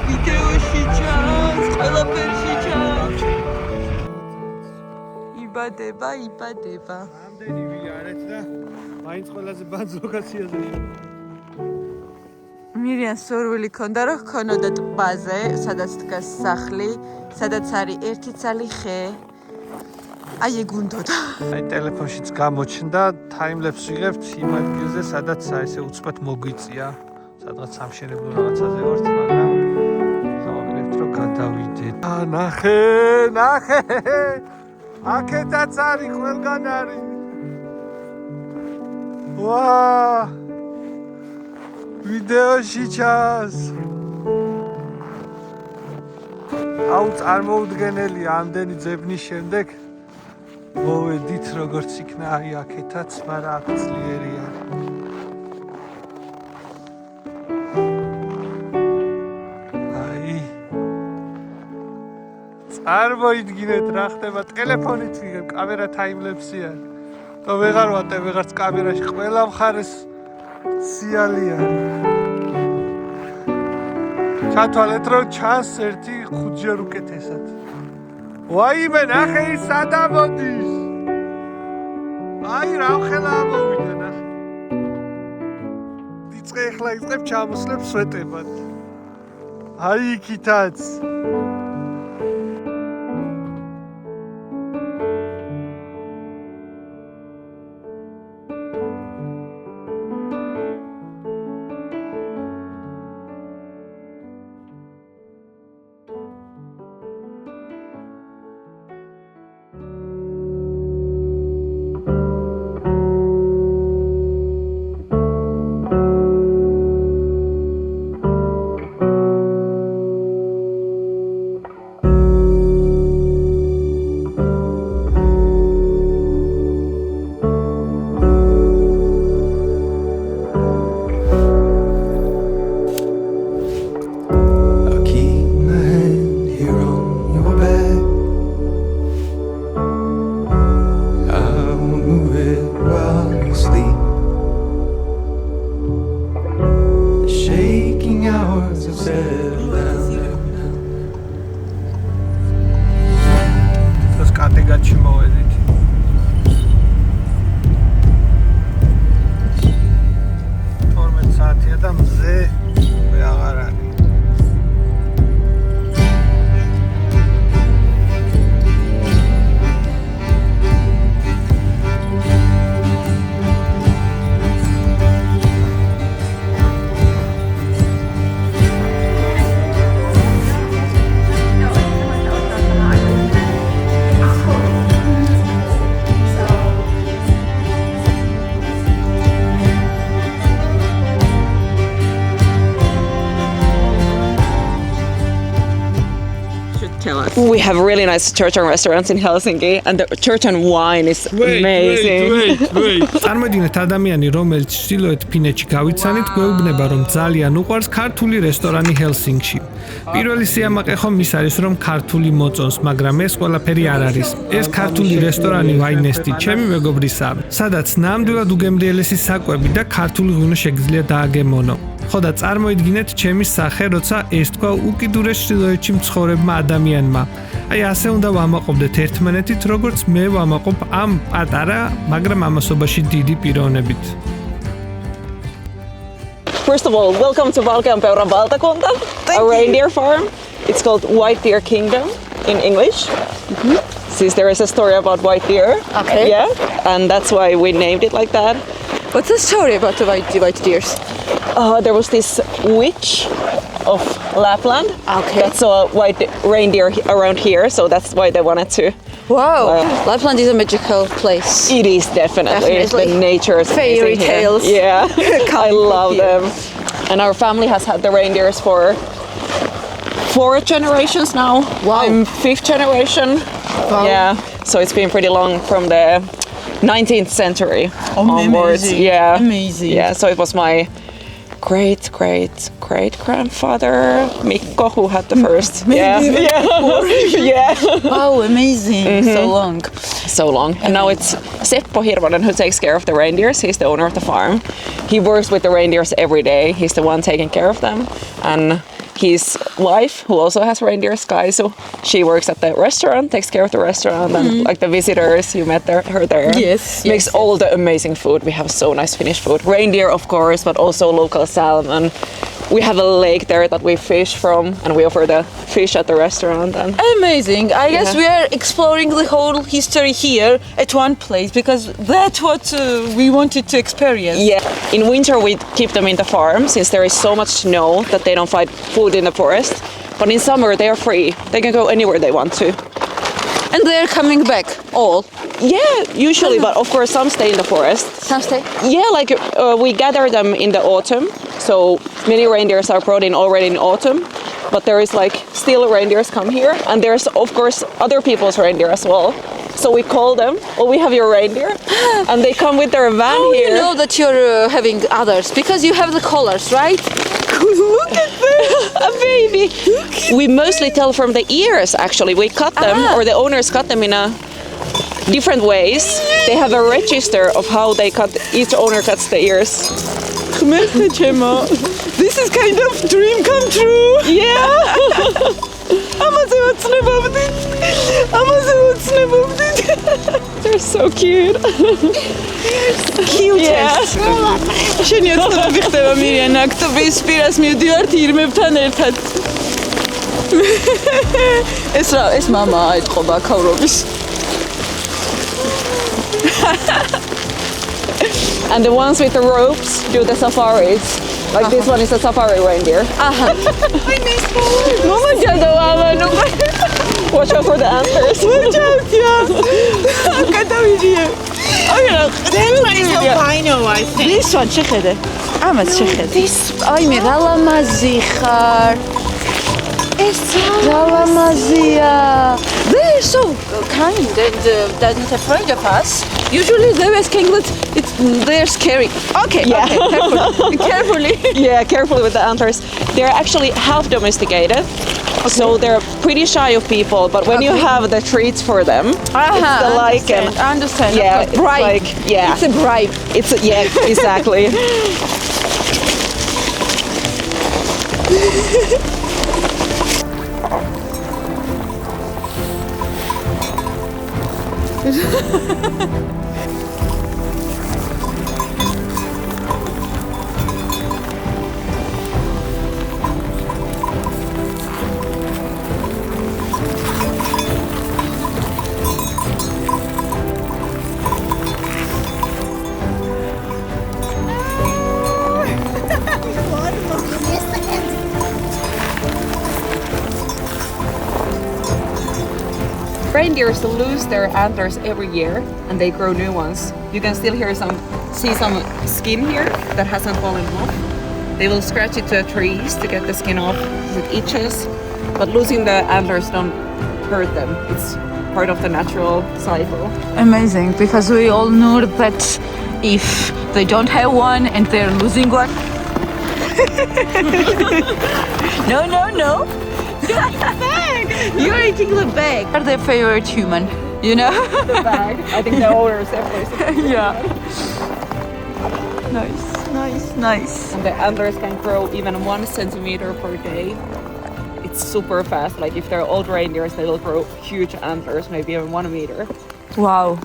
ვიდეოში ჩანს, ყველაფერში ჩანს. იბადება. ამდენი ვიარეთ და მაინც ყველაზე ბანძ ლოკაციაზე შევ. მირიან სურვილი ქონდა რომ ქონოდა ტბაზე, სადაც დგას სახლი, სადაც არის ერთი ცალი ხე. აი ეგ უნდოდა. აი ტელეფონშიც გამოჩნდა, time-lapse ვიღებთ იმ ადგილზე, სადაც ესე უცბად მოგვიწია. სადღაც სამშენებლო რაღაცაზე ვართ, მაგრამ გავაგებთ რომ გადავიდეთ. ნახე. აქედაც არის, ყველგან არის. ვა! ვიდეოში ჩანს. აუ წარმოუდგენელია ამდენი ძებნის შემდეგ. მოვედით როგორც იქნა აი აქეთაც, მაგრამ აქ ძლიერია. აი წარმოიდგინეთ რა ხდება, ტელეფონით ვიღებ, კამერა time-lapse-ია. და ვეღარ ვატებ, ვეღარც კამერაში, ყველა მხარეს სიალია. ჩათვალეთ რომ ჩანს ერთი 5-ჯერ უკეთესად. ვაიმე, ნახე ის სად ამოდის. აი რა ხელა ამოვიდა, ნახე. დიწყე ეხლა იწყებ ჩამოსლებს სვეტებად. აი იქითაც. tell us. We have really nice church and restaurants in Helsinki, and the church and wine is amazing. წარმოვიდგინეთ ადამიანი, რომელიც ჩრდილოეთ ფინეთში გავიცანით, გვეუბნება, რომ ძალიან უყვარს ქართული რესტორანი ჰელსინკში. პირველი სიამაყე ხომ ის არის, რომ ქართული მოწონს, მაგრამ ეს ყველაფერი არ არის. ეს ქართული რესტორანი ვაინესტი, ჩემი მეგობრისა, სადაც ნამდვილად უგემრიელესი საკვები და ქართული ღვინო შეგიძლია დააგემონო. ხო და წარმოიდგინეთ ჩემი სახე, როცა ეს თქვა უკიდურეს ჩრდილოეთში მცხოვრებმა ადამიანმა. აი ასე უნდა ვამაყობდეთ ერთმანეთით, როგორც მე ვამაყობ ამ პატარა, მაგრამ ამასობაში დიდი პიროვნებით. First of all, welcome to Valkeapeura Valtakunta, a reindeer farm. It's called White Deer Kingdom in English. Since there is a story about white deer. Okay. Yeah, and that's why we named it like that. What's the story about the white deers? There was this witch of Lapland Okay. that saw a white reindeer around here, so that's why they wanted to. Wow. Lapland is a magical place. It is definitely. Definitely. The nature is Fairy amazing here. tales. Yeah, I Coming love from them. And our family has had the reindeers for 4 generations now. Wow. I'm 5th generation. Wow. Yeah, so it's been pretty long from the 19th century onwards. Amazing. Yeah, Amazing. Yeah, so it was my great grandfather Mikko who had the first. Yeah. Wow, amazing. So long. So long. And now it's Seppo Hirvonen who takes care of the reindeers. He's the owner of the farm. He works with the reindeers every day. He's the one taking care of them. And his wife, who also has reindeers, Kaisu, she works at the restaurant, takes care of the restaurant, and like the visitors, you met her there. Yes, Makes yes, all the amazing food. We have so nice Finnish food. Reindeer, of course, but also local salmon. We have a lake there that we fish from, and we offer the fish at the restaurant. And Amazing. I guess Yeah. we are exploring the whole history here at one place because that's what we wanted to experience. yeah, in winter we keep them in the farm since there is so much snow that they don't find food in the forest. But in summer they are free. They can go anywhere they want to. And they're coming back, all. Yeah, usually, but of course some stay in the forest. Some stay. Yeah, like we gather them in the autumn. So many reindeers are brought in already in autumn. But there is like still reindeers come here. And there's of course other people's reindeer as well. So we call them, oh, we have your reindeer. And they come with their van How here. you know that you're having others? Because you have the collars, right? Look at this, a baby. We mostly tell from the ears actually. We cut them, or the owners cut them in a different ways. They have a register of how they cut, each owner cuts the ears. This is kind of dream come true. Yeah. They're so cute. Cutest. შენი ოცნები ხდება მირიან ოქტომბრის პირას მივდივართ ირმებთან ერთად. ეს მამა აიტყობა ქავრობის. And the ones with the ropes do the safaris. Like this one is a safari reindeer. Mama jada wamanu. Watch out for the antlers. Watch out, yeah. გადავიდიე. This one შეხედე. ამას შეხედე. აი მე რა ლამაზი ხარ. ეს რა ლამაზია. They're so kind and not afraid of us. Usually they're asking that they're scary. Okay, Yeah. okay, carefully. Yeah, carefully with the antlers. They're actually half domesticated. So they're pretty shy of people, but when you have the treats for them, it's the like and I understand. yeah, of course. it's Bribe. like yeah, It's a bribe. yeah, exactly. Reindeers lose their antlers every year and they grow new ones. You can still see some skin here that hasn't fallen off. They will scratch it to trees to get the skin off. It itches, but losing the antlers don't hurt them. It's part of the natural cycle. Amazing, because we all know that if they don't have one and they're losing one. No. You're eating the bag. Are their favorite human, you know? The bag. I think the owner is definitely. Yeah. Nice. And the antlers can grow even 1 centimeter per day. It's super fast. Like if they're old reindeers, they will grow huge antlers, maybe even 1 meter. Wow.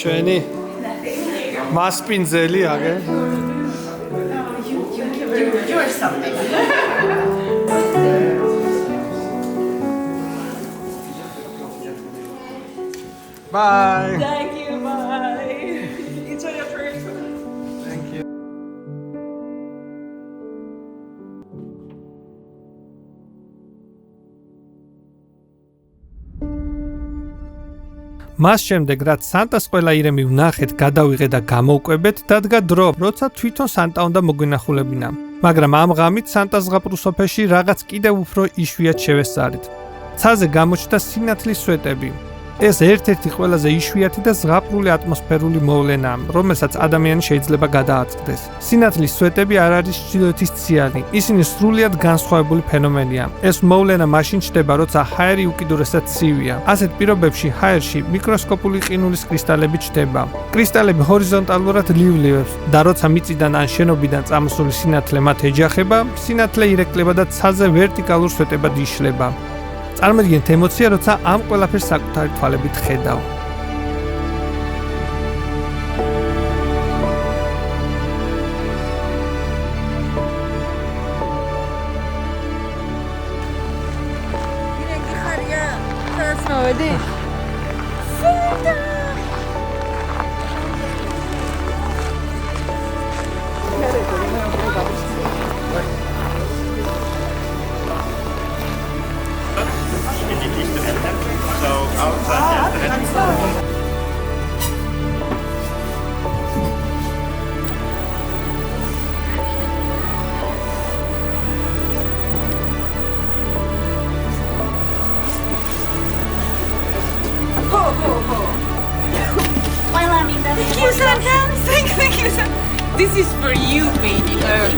ჩვენი მასპინძელი აგე. You're something. Bye. Thank you, bye. Enjoy your trip. Thank you. მას შემდეგ, რაც სანტას ყველა ირემი ვნახეთ, გადავიღე და გამოვკვებეთ, დადგა დრო, როცა თვითონ სანტა უნდა მოგვინახულებინა. მაგრამ ამ ღამით სანტას ზღაპრულ სოფელში რაღაც კიდევ უფრო იშვიათ შევესწარით. ცაზე გამოჩნდა სინათლის სვეტები. ეს ერთ-ერთი ყველაზე იშვიათი და ზღაპრული ატმოსფერული მოვლენაა, რომელსაც ადამიანი შეიძლება გადააწყდეს. სინათლის სვეტები არ არის ჩრდილოეთის ციანი, ისინი სრულიად განსხვავებული ფენომენია. ეს მოვლენა მაშინ ჩნდება, როცა ჰაერი უკიდურესად ცივია. ასეთ პირობებში ჰაერში მიკროსკოპული ყინულის კრისტალები ჩნდება. კრისტალები ჰორიზონტალურად ლივლივებს და როცა მიწიდან ან შენობიდან წამოსული სინათლე მათ ეჯახება, სინათლე ირეკლება და ცაზე ვერტიკალურ სვეტებად იშლება. წარმოგიდგენთ ემოცია, როცა ამ ყველაფერს საკუთარი თვალებით ხედავ. Thank you, Santa. Thank you, Santa. This is for you, baby girl.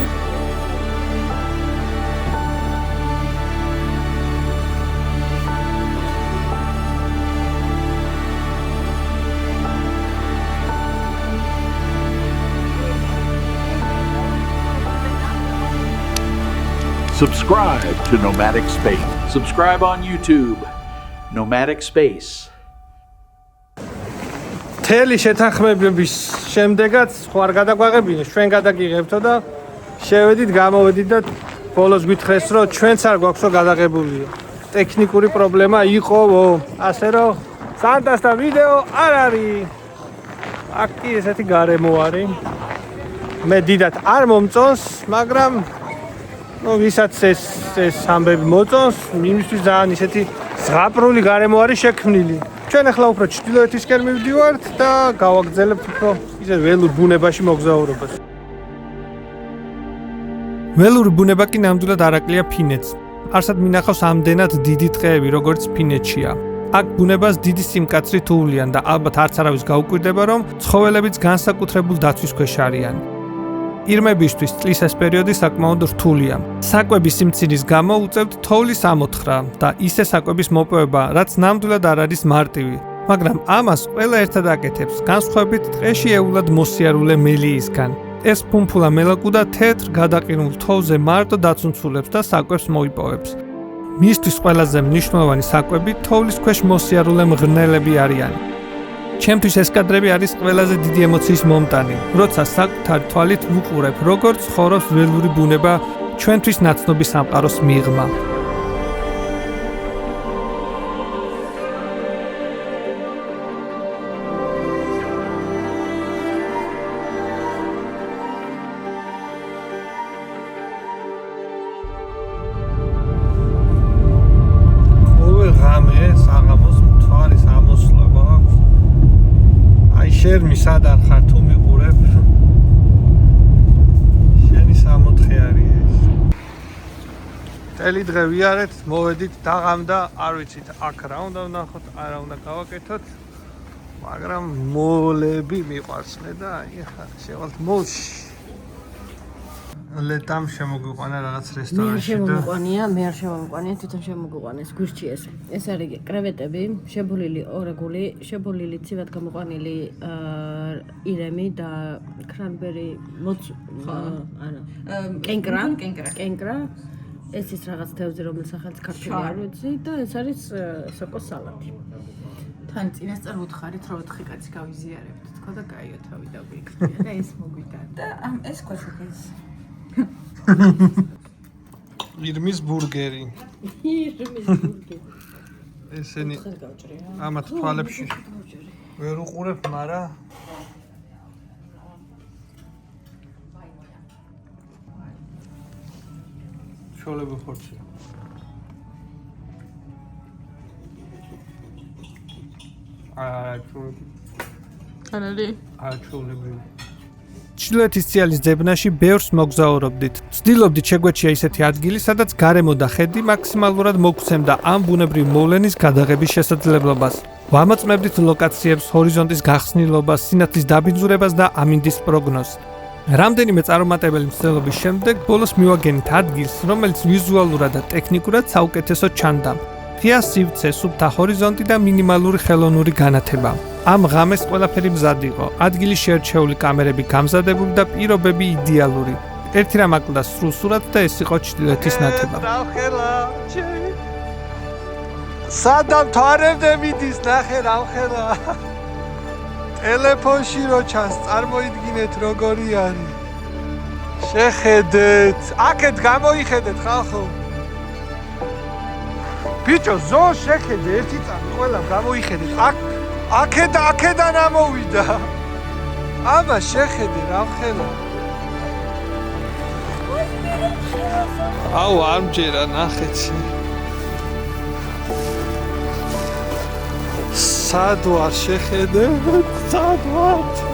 Subscribe to Nomadic Space. Subscribe on YouTube. Nomadic Space. თელი შეთანხმებების შემდეგაც ხო არ გადაგვაღებინეს, ჩვენ გადაგიღებთო და შევედით, გამოვედით და ბოლოს გითხრეს, რომ ჩვენც არ გვაქვს რომ გადაღებულიო. ტექნიკური პრობლემა იყოვო, ასე რომ სანტასთან ვიდეო არ არის. აქ კი ესეთი გარემო არის. მე დიდად არ მომწონს, მაგრამ ვისაც ეს ამბები მოწონს, იმისთვის ძალიან ისეთი ზღაპრული გარემო არის შექმნილი. ჩვენ ახლა უფრო ჩრდილოეთისკენ მივდივართ და გავაგრძელებთ უფრო ისე ველურ ბუნებაში მოგზაურობას. ველური ბუნება კი ნამდვილად არ აკლია ფინეთს. არსად მინახავს ამდენად დიდი ტყეები, როგორც ფინეთშია. აქ ბუნებას დიდი სიმკაცრით უვლიან და ალბათ არც არავის გაუკვირდება, რომ ცხოველებიც განსაკუთრებულ დაცვის ქვეშ არიან. ირმებისთვის წლის ეს პერიოდი საკმაოდ რთულია. საკვების სიმცირის გამო უწევთ თოვლის ამოთხრა და ისე საკვების მოპოვება, რაც ნამდვილად არ არის მარტივი. მაგრამ ამას ყველა ერთად აკეთებს, განსხვავებით ტყეში ეულად მოსიარულე მელიისგან. ეს ფუმფულა მელაკუდა თეთრ გადაყინულ თოვზე მარტო დაცუნცულებს და საკვებს მოიპოვებს. მისთვის ყველაზე მნიშვნელოვანი საკვები თოვლის ქვეშ მოსიარულე მღრღნელები არიან. ჩემთვის ეს კადრები არის ყველაზე დიდი ემოციის მომტანი, როცა საკუთარი თვალით ვუყურებ, როგორც ცხოვრობს ველური ბუნება ჩვენთვის ნაცნობი სამყაროს მიღმა. შერმი სადარ ხარ თუ მიყურებ შენი სამოთხე არის ეს წელი დღე ვიარეთ მოვედით დაღამდა არ ვიცით აქ რა უნდა ვნახოთ არა უნდა გავაკეთოთ მაგრამ მოლები მიყვარსლე და აი ახლა შევალთ მოლში ლეტამ შემოგვიყვანა რაღაც რესტორანში და მე არ შემომიყვანია თვითონ შემოგვიყვანეს გუშტი ეს არის კრევეტები შებოლილი ორაგული შებოლილი ცივად გამოყვანილი ირემი და კრანბერი კენკრა ეს ის რაღაც თევზი რომელიც სახელს ქართული არ ვიცი და ეს არის სოკოს სალატი თან წინასწარ უთხარით რომ 4 კაცი გავიზიარებთ თქო და კაიო თავი დაგვიქცია და ეს მოგვიდა და ეს კოშკის ირმის ბურგერი. ესენი ამათ თვალებში ვერ უყურებ, მაგრამ შოლები ხორცია. ჩოლები. ჩრდილოეთის ციალის ძებნაში ბევრს მოგზაურობდით. ვცდილობდით შეგვეჩია ისეთი ადგილი, სადაც გარემო და ხედი მაქსიმალურად მოგცემდა ამ ბუნებრივ მოვლენის გადაღების შესაძლებლობას. ვამოწმებდით ლოკაციებს, ჰორიზონტის გახსნილობას, სინათლის დაბინძურებას და ამინდის პროგნოზს. რამდენიმე წარუმატებელი მცდელობის შემდეგ ბოლოს მივაგენით ადგილს, რომელიც ვიზუალურად და ტექნიკურად საუკეთესო ჩანდა. ღია სივრცე, სუფთა ჰორიზონტი და მინიმალური ხელოვნური განათება. ამ ღამეს ყველაფერი მზად იყო. ადგილი შეერჩეული კამერები გამზადებული და პირობები იდეალური. ერთი რამ აკლდა სრულ სურათს და ეს იყო ჩრდილოეთის ნათება. ნახელა, ჩემი. სადამ თვარემდე მიდის, ნახე რამხელა. ტელეფონში რო ჩანს, წარმოიდგინეთ როგორი არის. შეხედეთ, აქეთ გამოიხედეთ ხალხო. ბიჭო, ზო შეხედე, ერთი წამი ყველამ გამოიხედეთ. აქედან ამოვიდა. აბა შეხედე რამხელა. აუ ამჯერა ნახეთ. სად ვარ შეხედე? სად ვარ?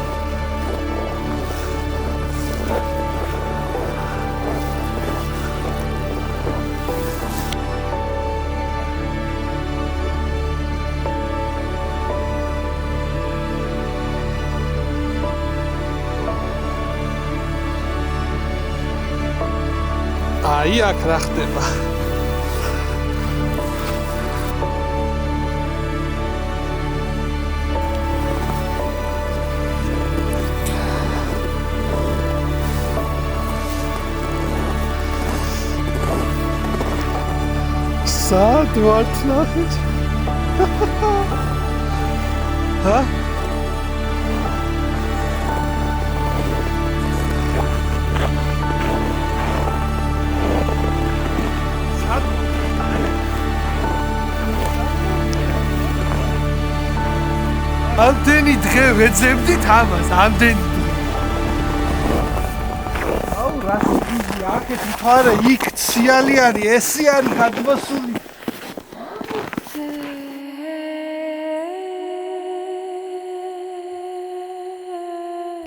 აი აქ რა ხდება? სად ვარ ნახეთ? ჰა? ამდენი დღე ვეძებდით ამას, ამდენი დღე. აუ რა ხდება? აქეთ მთვარე, იქ ციალი არის, ესი არის გადმოსული.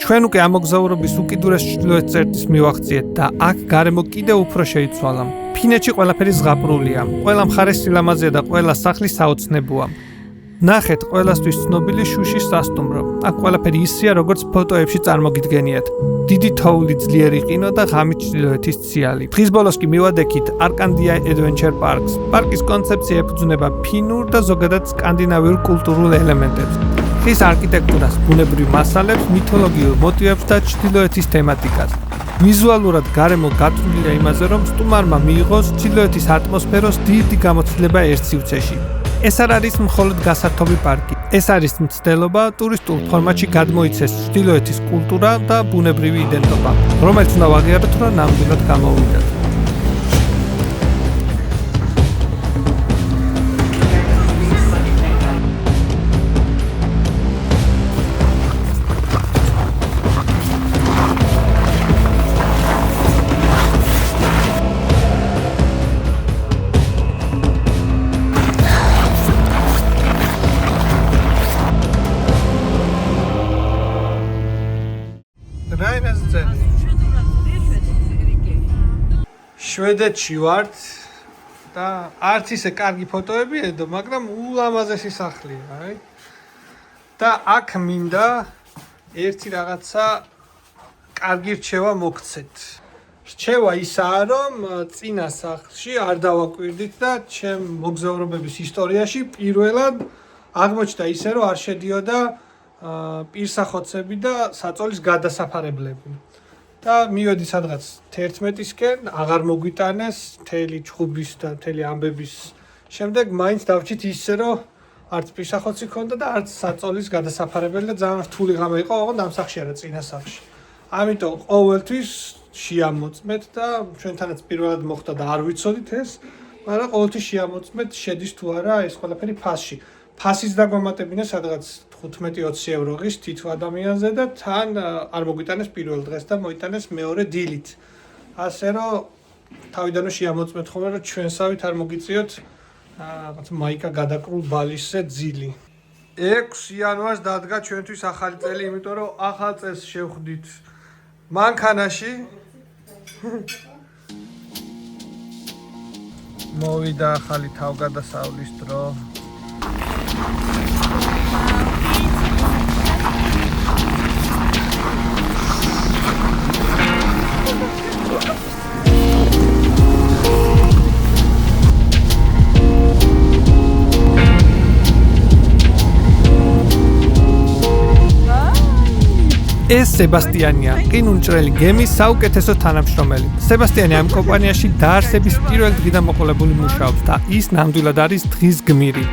ჩვენ უკვე ამოგზაურობის უკიდურეს ჩრდილოეთ წერტის მივახციეთ და აქ გარემო კიდევ უფრო შეიცვალა. ფინეთში ყველაფერი ზღაპრულია, ყველა მხარე სილამაზეა და ყველა სახლი საოცნებოა. ნახეთ ყველასთვის ცნობილი შუშის სასტუმრო. აქ ყველაფერი ისეა, როგორც ფოტოებში წარმოგიდგენიათ. დიდი თოვლი, ძლიერი ყინო და ღამით ჩრდილოეთის ციალი. დღის ბოლოს კი მივადექით Arcandia Adventure Parks. პარკის კონცეფცია ეფუძნება ფინურ და ზოგადად სკანდინავიურ კულტურულ ელემენტებს. ხის არქიტექტურას, ბუნებრივ მასალებს, მითოლოგიურ მოტივებს და ჩრდილოეთის თემატიკას. ვიზუალურად გარემო გაწვრთნილია იმაზე, რომ სტუმარმა მიიღოს ჩრდილოეთის ატმოსფეროს დიდი გამოცდილება ერთ სივრცეში. ეს არ არის მხოლოდ გასართობი პარკი. ეს არის მცდელობა ტურისტულ ფორმატში გადმოიცეს ჩრდილოეთის კულტურა და ბუნებრივი იდენტობა, რომელიც უნდა ვაღიაროთ, რომ ნამდვილად გამოვიდეთ. შვედეთში ვართ და არც ისე კარგი ფოტოები edho, მაგრამ ულამაზესი სახლია, აი. და აქ მინდა ერთი რაღაცა კარგი რჩევა მოგცეთ. რჩევა ისაა, რომ წინა სახლში არ დავაკვირდით და ჩემ მოგზაურობების ისტორიაში პირველად აღმოჩნდა ისე, რომ არ შედიოდა პირსახოცები და საწოლის გადასაფარებლები. და მივედი სადღაც 11-ისკენ, აღარ მოგვიტანეს მთელი ჩხუბის და მთელი ამბების შემდეგ მაინც დავჭით ისე, რომ არც პირსახოცი ქონდა და არც საწოლის გადასაფარებელი და ძალიან რთული ღამე იყო, ოღონდ ამ სახლში არა, წინა სახლში. ამიტომ ყოველთვის შეამოწმეთ და ჩვენთანაც პირველად მოხდა და არ ვიცოდით ეს, მაგრამ ყოველთვის შეამოწმეთ, შედის თუ არა ეს ყველაფერი ფასში. ფასიც დაგვამატებინა სადღაც 15-20 ევრო ღირს თითო ადამიანზე და თან არ მოგვიტანეს პირველ დღეს და მოიტანეს მეორე დილით. ასე რომ თავიდანვე შეამოწმეთ ხოლმე რომ ჩვენსავით არ მოგიწიოთ რაღაც მაიკა გადაკრულ ბალისზე ძილი. 6 იანვარს დადგა ჩვენთვის ახალი წელი, იმიტომ რომ ახალ წელს შევხვდით მანქანაში. მოვიდა ახალი თავგადასავლის დრო. ეს სებასტიანია, ყინულმჭრელი გემის საუკეთესო თანამშრომელი. სებასტიანი ამ კომპანიაში დაარსების პირველ დღიდან მოყოლებული მუშაობს და ის ნამდვილად არის დღის გმირი.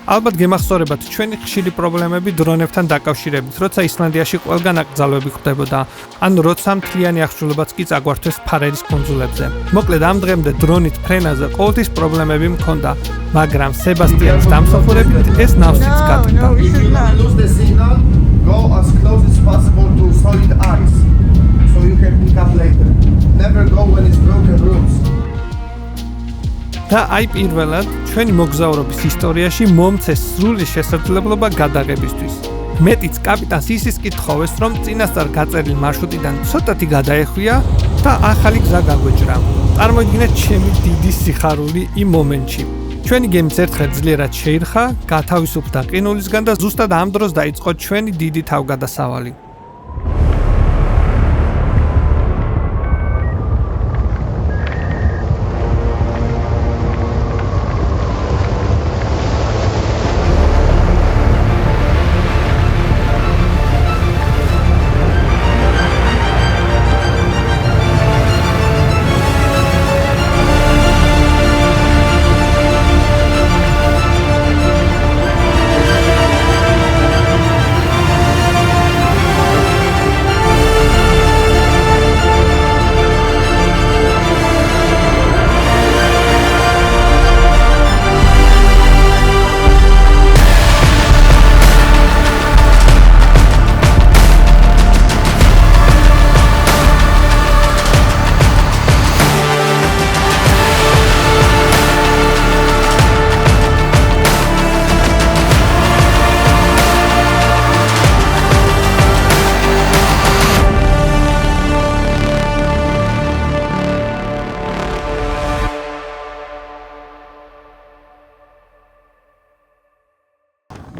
ალბათ გემახსოვრებათ ჩვენი ხშირი პრობლემები დრონებთან დაკავშირებით, როცა ისლანდიაში ყველგან აკრძალვები ხდებოდა, ან როცა მთლიანი აღჭურვილობაც კი წაგვართვეს ფარერის კუნძულებზე. მოკლედ ამ დღემდე დრონით ფრენაზე ყოველთვის პრობლემები მქონდა, მაგრამ სებასტიანის დამსახურებით ეს ნავსიც გატყდა. Go as close as possible to solid ice, so you can pick up later. Never go when it's broken rooms. და აი პირველად ჩვენი მოგზაურობის ისტორიაში მომცეს სრული შესაძლებლობა გადაღებისთვის. მეტიც კაპიტანს ისიც კითხოვეს, რომ წინასწარ გაწერილი მარშრუტიდან ცოტათი გადაეხვია და ახალი გზა გაგვეჭრა. წარმოიდგინეთ ჩემი დიდი სიხარული იმ მომენტში. ჩვენი გემიც ერთხელ ძლიერად შეირხა, გათავისუფლდა ყინულისგან და ზუსტად ამ დროს დაიწყო ჩვენი დიდი თავგადასავალი.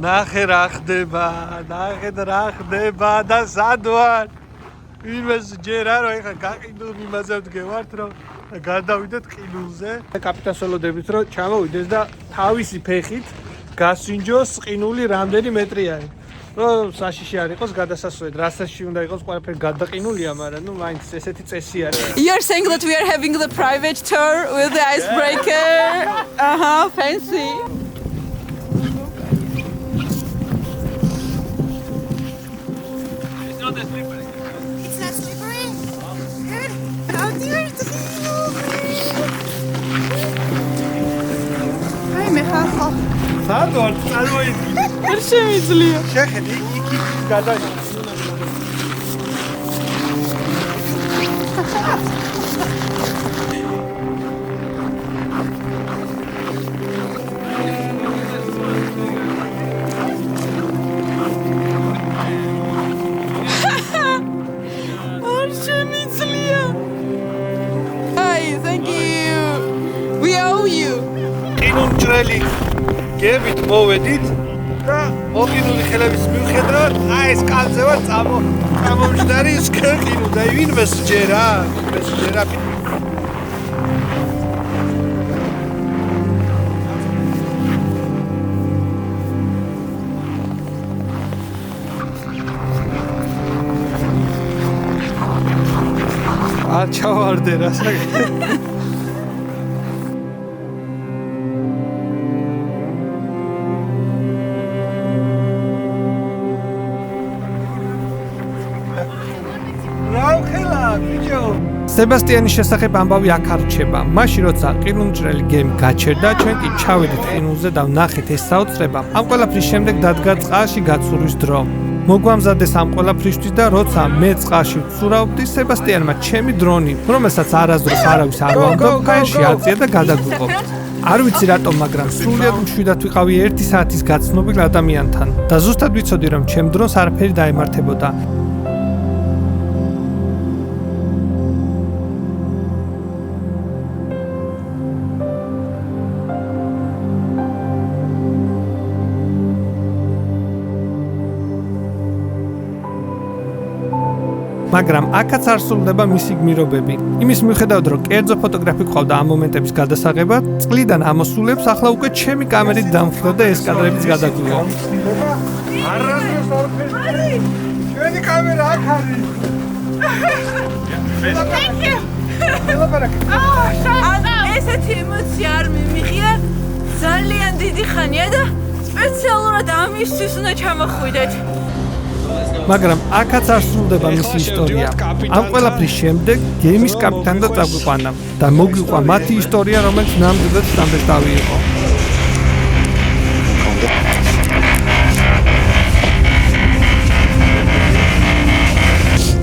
ნახე რა ხდება და სად ვარ? ვინმეს ჯერა რომ ეხა გაყიდულ იმაზე ვდგევართ რომ გადავიდეთ ყინულზე. კაპიტანს ველოდებით რომ ჩამოვიდეს და თავისი ფეხით გასინჯოს ყინული რამდენი მეტრიანი. რომ საშიში არ იყოს გადასასვლელი, რასაც უნდა იყოს ყველაფერი გადაყინულია, მაგრამ ნუ მაინც ესეთი წესი არის. You're saying that we are having the private tour with the icebreaker. Fancy. It's not that slippery. It's not slippery? Good. How dear to see you. Hi, Michael. სად ვარ? წარმოიდგინე. არ შემიძლია. შეხედი, იქ გადაიჭრა. არ შემიძლია. Hi, thank you. We owe you. ყინულმჭრელი გებით მოვედით და მოგინული ხელების მიუხედავად აი ეს კალზე ვარ წამომჯდარი ის ყინულ და ვინმე სჯერა არ ჩავარდე რა საკეთე სებასტიანის შესახებ ამბავი აქ არ რჩება. მაშინ როცა ყინულმჭრელი გემი გაჩერდა, ჩვენ კი ჩავედით ყინულზე და ვნახეთ ეს საოცრება. ამ ყველაფრის შემდეგ დადგა წყალში გაცურვის დრო. მოგვამზადეს ამ ყველაფრისთვის და როცა მე წყალში ვცურავდი, სებასტიანმა ჩემი დრონი, რომელსაც არასდროს არავის არ ვამბობ, გაერში აწია და გადაგვიყო. არ ვიცი რატომ, მაგრამ სრულიად მშვიდად ვიყავი 1 საათის გაცნობილ ადამიანთან და ზუსტად ვიცოდი რომ ჩემ დრონს არაფერი დაემართებოდა. მაგრამ აქაც არ სრულდება მისი გმირობები. იმის მიუხედავად, რომ კერძო ფოტოგრაფი ყავდა ამ მომენტების გადასაღებად, წყლიდან ამოსულებს ახლა უკვე ჩემი კამერით დამხვრა და ეს კადრებიც გადაგვიღო. არასდროს არაფერი. ჩვენი კამერა აქ არის. Thank you. ესეთი ემოცია არ მიმიღია. ძალიან დიდი ხანია და სპეციალურად ამისთვის უნდა ჩამოხვიდეთ. მაგრამ აქაც არ სრულდება მისი ისტორია. ამ ყველაფრის შემდეგ გემის კაპიტანმა წაგვიყვანა და მოგვიყვა მათი ისტორია, რომელიც ნამდვილად სტანდარტავი იყო.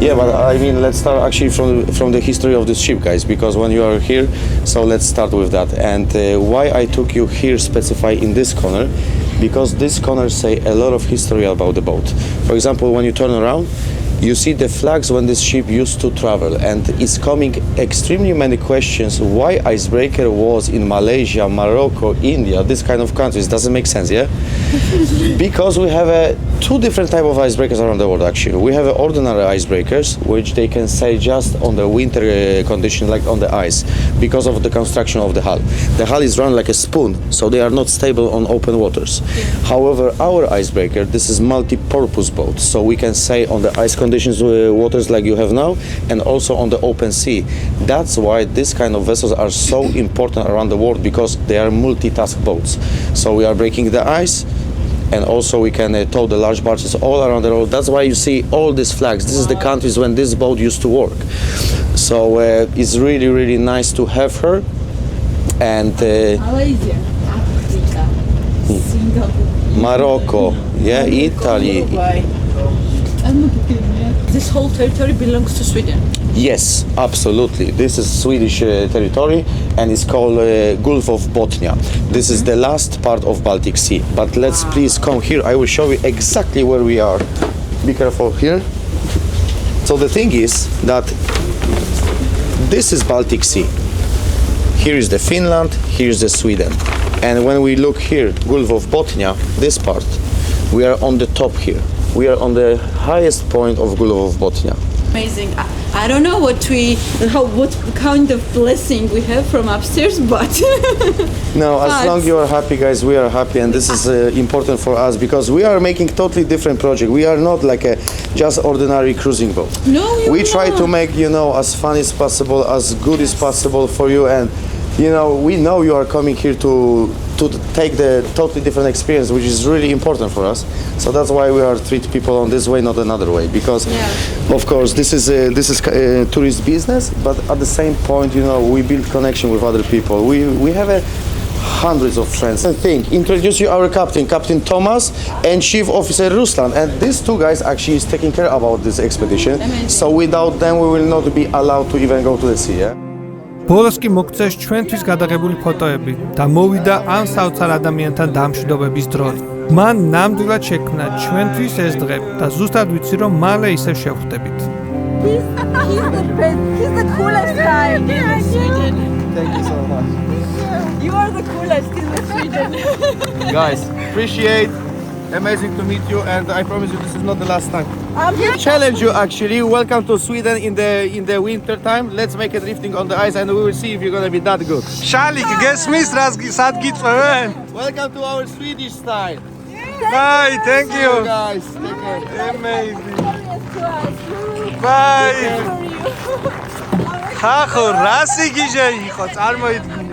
Yeah, but I mean, let's start actually from the history of this ship, guys, because when you are here, so let's start with that. And why I took you here, specify in this corner, because this corner say a lot of history about the boat. For example, when you turn around, you see the flags when this ship used to travel, and it's coming extremely many questions why icebreaker was in Malaysia, Morocco, India, this kind of countries. Doesn't make sense, yeah? Because we have two different type of icebreakers around the world. Actually, we have ordinary icebreakers, which they can sail just on the winter condition, like on the ice, because of the construction of the hull. The hull is run like a spoon, so they are not stable on open waters. However, our icebreaker, this is multi-purpose boat, so we can sail on the ice conditions waters like you have now, and also on the open sea. That's why this kind of vessels are so important around the world, because they are multitask boats. So we are breaking the ice, and also we can tow the large barges all around the world. That's why you see all these flags. This is the countries when this boat used to work. So it's really, really nice to have her. And Malaysia, Africa, Singapore, Morocco, yeah, Italy. This whole territory belongs to Sweden. Yes, absolutely. This is Swedish territory, and it's called Gulf of Bothnia. This is the last part of Baltic Sea. But let's please come here. I will show you exactly where we are. Be careful here. So the thing is that this is Baltic Sea. Here is the Finland, here is the Sweden. And when we look here, Gulf of Bothnia, this part, We are on the top here. We are on the highest point of Gulovov Botnia. Amazing. I don't know what kind of blessing we have from upstairs, but No, as long you are happy, guys, we are happy, and this is important for us because we are making totally different project. We are not like a just ordinary cruising boat. No, we try to make as fun as possible, as good as possible for you, and we know you are coming here to take the totally different experience, which is really important for us. So that's why we are treat people on this way, not another way, because of course this is tourist business, but at the same point, we build connection with other people. We have hundreds of friends. I think introduce you our Captain Thomas and Chief Officer Ruslan, and these two guys actually is taking care about this expedition. So without them, we will not be allowed to even go to the sea. Yeah? ბოლოს კი მოგწეს ჩვენთვის გადაღებული ფოტოები და მოვიდა ამ საოცარ ადამიანთან დამშვიდობების დროც. მან ნამდვილად შექმნა ჩვენთვის ეს დღე და ზუსტად ვიცი რომ მალე ისევ შევხვდებით. He's the best. He's the coolest guy in Sweden. Thank you so much. You are the coolest in Sweden. Guys, appreciate. Amazing to meet you, and I promise you this is not the last time. Challenge you actually. Welcome to Sweden in the winter time. Let's make a drifting on the ice, and we will see if you're gonna be that good. Shalik, gesmis sad gitqven. Welcome to our Swedish style. Bye, thank you. Guys, take care. Amazing. Bye. ხახო, რასი გიჟე იყო, წარმოიდგინე.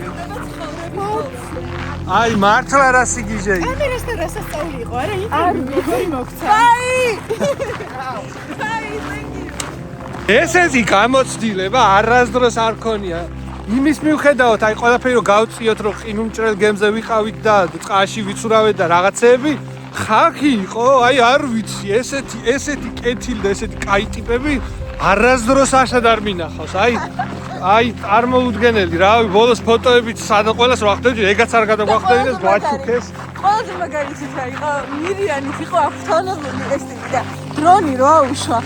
აი, მართლა რასი გიჟე იყო. ამერე რასასწაული იყო, არა? არ როგორი მოგცა. Bye. Bye, thank you. ესეთი გამოცდილება არასდროს არ ქონია. იმის მიუხედავად, აი ყველაფერი რომ გავწიოთ, რომ ყინულმჭრელ გემზე ვიყავით და წყალში ვიცურავეთ და რაღაცეები, ხალხი იყო, აი არ ვიცი, ესეთი კეთილი და ესეთი კაი ტიპები არასდროს აღარ არ მინახავს. აი წარმოუდგენელი, რავი, ბოლოს ფოტოებით სადა ყველას რა ხდებოდი, ეგაც არ გადაგვახდებინეს, გვაჩუქეს. ყველაზე მაგარითი იყო, მირიანის იყო ავტონომური ეს და დრონი რო აუშვა.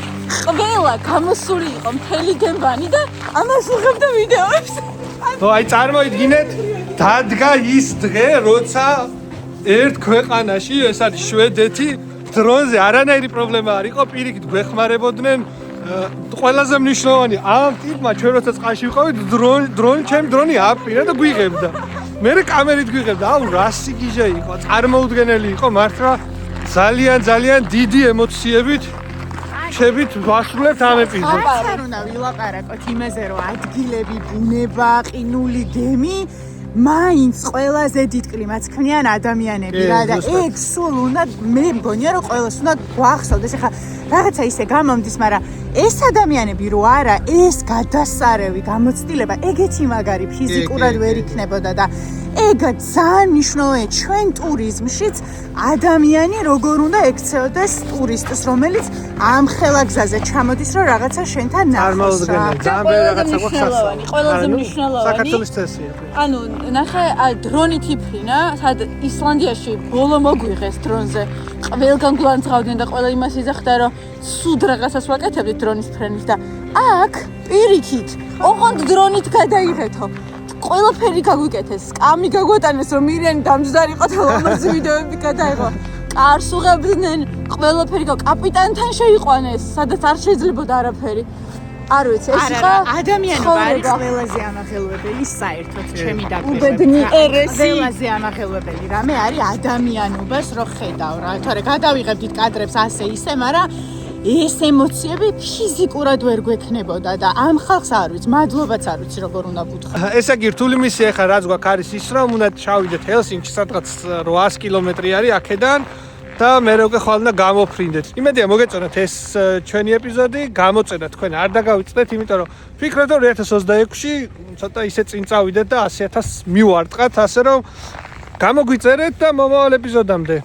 ყველა გამოსული იყო მთელი გემბანი და ამას უღებდა ვიდეოებს. აი წარმოიდგინეთ, დადგა ის დღე, როცა ერთ ქვეყანაში, ეს არის შვედეთი, დრონზე არანაირი პრობლემა არ იყო, პირიქით გვეხმარებოდნენ. ყველაზე მნიშვნელოვანი ამ ტიპმა ჩვენ როცა წყალში ვიყავით, ჩემი დრონი აპირა და გვიღებდა. მე კამერით გვიღებდა. აუ, რასი გიჟე იყო, წარმოუდგენელი იყო, მართლა ძალიან დიდი ემოციებით შევით ვასრულებთ ამ ეპიზოდს. არ უნდა ვილაპარაკოთ იმაზე, რომ ადგილები, ბუნება, ყინული გემი მაინც ყველაზე დიდ კლიმატს ქმნიან ადამიანები რა და ეგ სულ უნდა მე მგონია რომ ყველას უნდა გვახსოვდეს. ეხლა რაღაცა ისე გამომდის, მაგრამ ეს ადამიანები რო არა, ეს გადასარევი გამოცდილება ეგეთი მაგარი ფიზიკურად ვერ იქნებოდა და ეგ ძალიან მნიშვნელოვანია ჩვენ ტურიზმშიც ადამიანი როგორ უნდა ექცეოდეს ტურისტს, რომელიც ამ ხელა გზაზე ჩამოდის, რომ რაღაცა შენთან ნახოს რა. ძალიან მნიშვნელოვანი, ყველაზე მნიშვნელოვანი. საქართველოს წესია. ანუ ნახე, დრონი თიფრინა, სად ისლანდიაში ბოლო მოგვიღეს დრონზე. ყველგან გვანძღავდნენ და ყველა იმას იძახდა, რომ სულ რაღაცას ვაკეთებდით დრონის ფრენის და აქ პირიქით, ოღონდ დრონით გადაიღეთო. ყველაფერი გაგვიკეთეს, სკამი გაგვატანეს, რომ მირიანი დამჯდარი იყო და ლამაზი ვიდეოები გადაიღო. კარს უღებდნენ, ყველაფერი კაპიტანთან შეიყვანეს, სადაც არ შეიძლებოდა არაფერი. არ ვიცი, ეს იყო ადამიანობა არის ყველაზე ამაღელვებელი საერთოდ ჩემი დაკვირვებით. უბედნიერესი. ყველაზე ამაღელვებელი რამე არის ადამიანობას რო ხედავ რა. თორე გადავიღებდით კადრებს ასე ისე, მაგრამ ეს ემოციები ფიზიკურად ვერ გვექნებოდა და ამ ხალხს არ ვიცი, მადლობაც არ ვიცი როგორ უნდა ვუთხრა. ესე იგი რთული მისია ხა რაც გვაქვს არის ის რომ უნდა ჩავიდეთ ჰელსინკში, სადღაც 800 კილომეტრი არის აქედან და მე როგორ ხვალ უნდა გამოფრინდეთ. იმედია მოგეწონათ ეს ჩვენი ეპიზოდი, გამოწენა თქვენ არ დაგავიწყდეთ, იმიტომ რომ ფიქრობ რომ 2026-ში ცოტა ისე წინ წავიდეთ და 100,000 მივარტყათ, ასე რომ გამოგვიწერეთ და მომავალ ეპიზოდამდე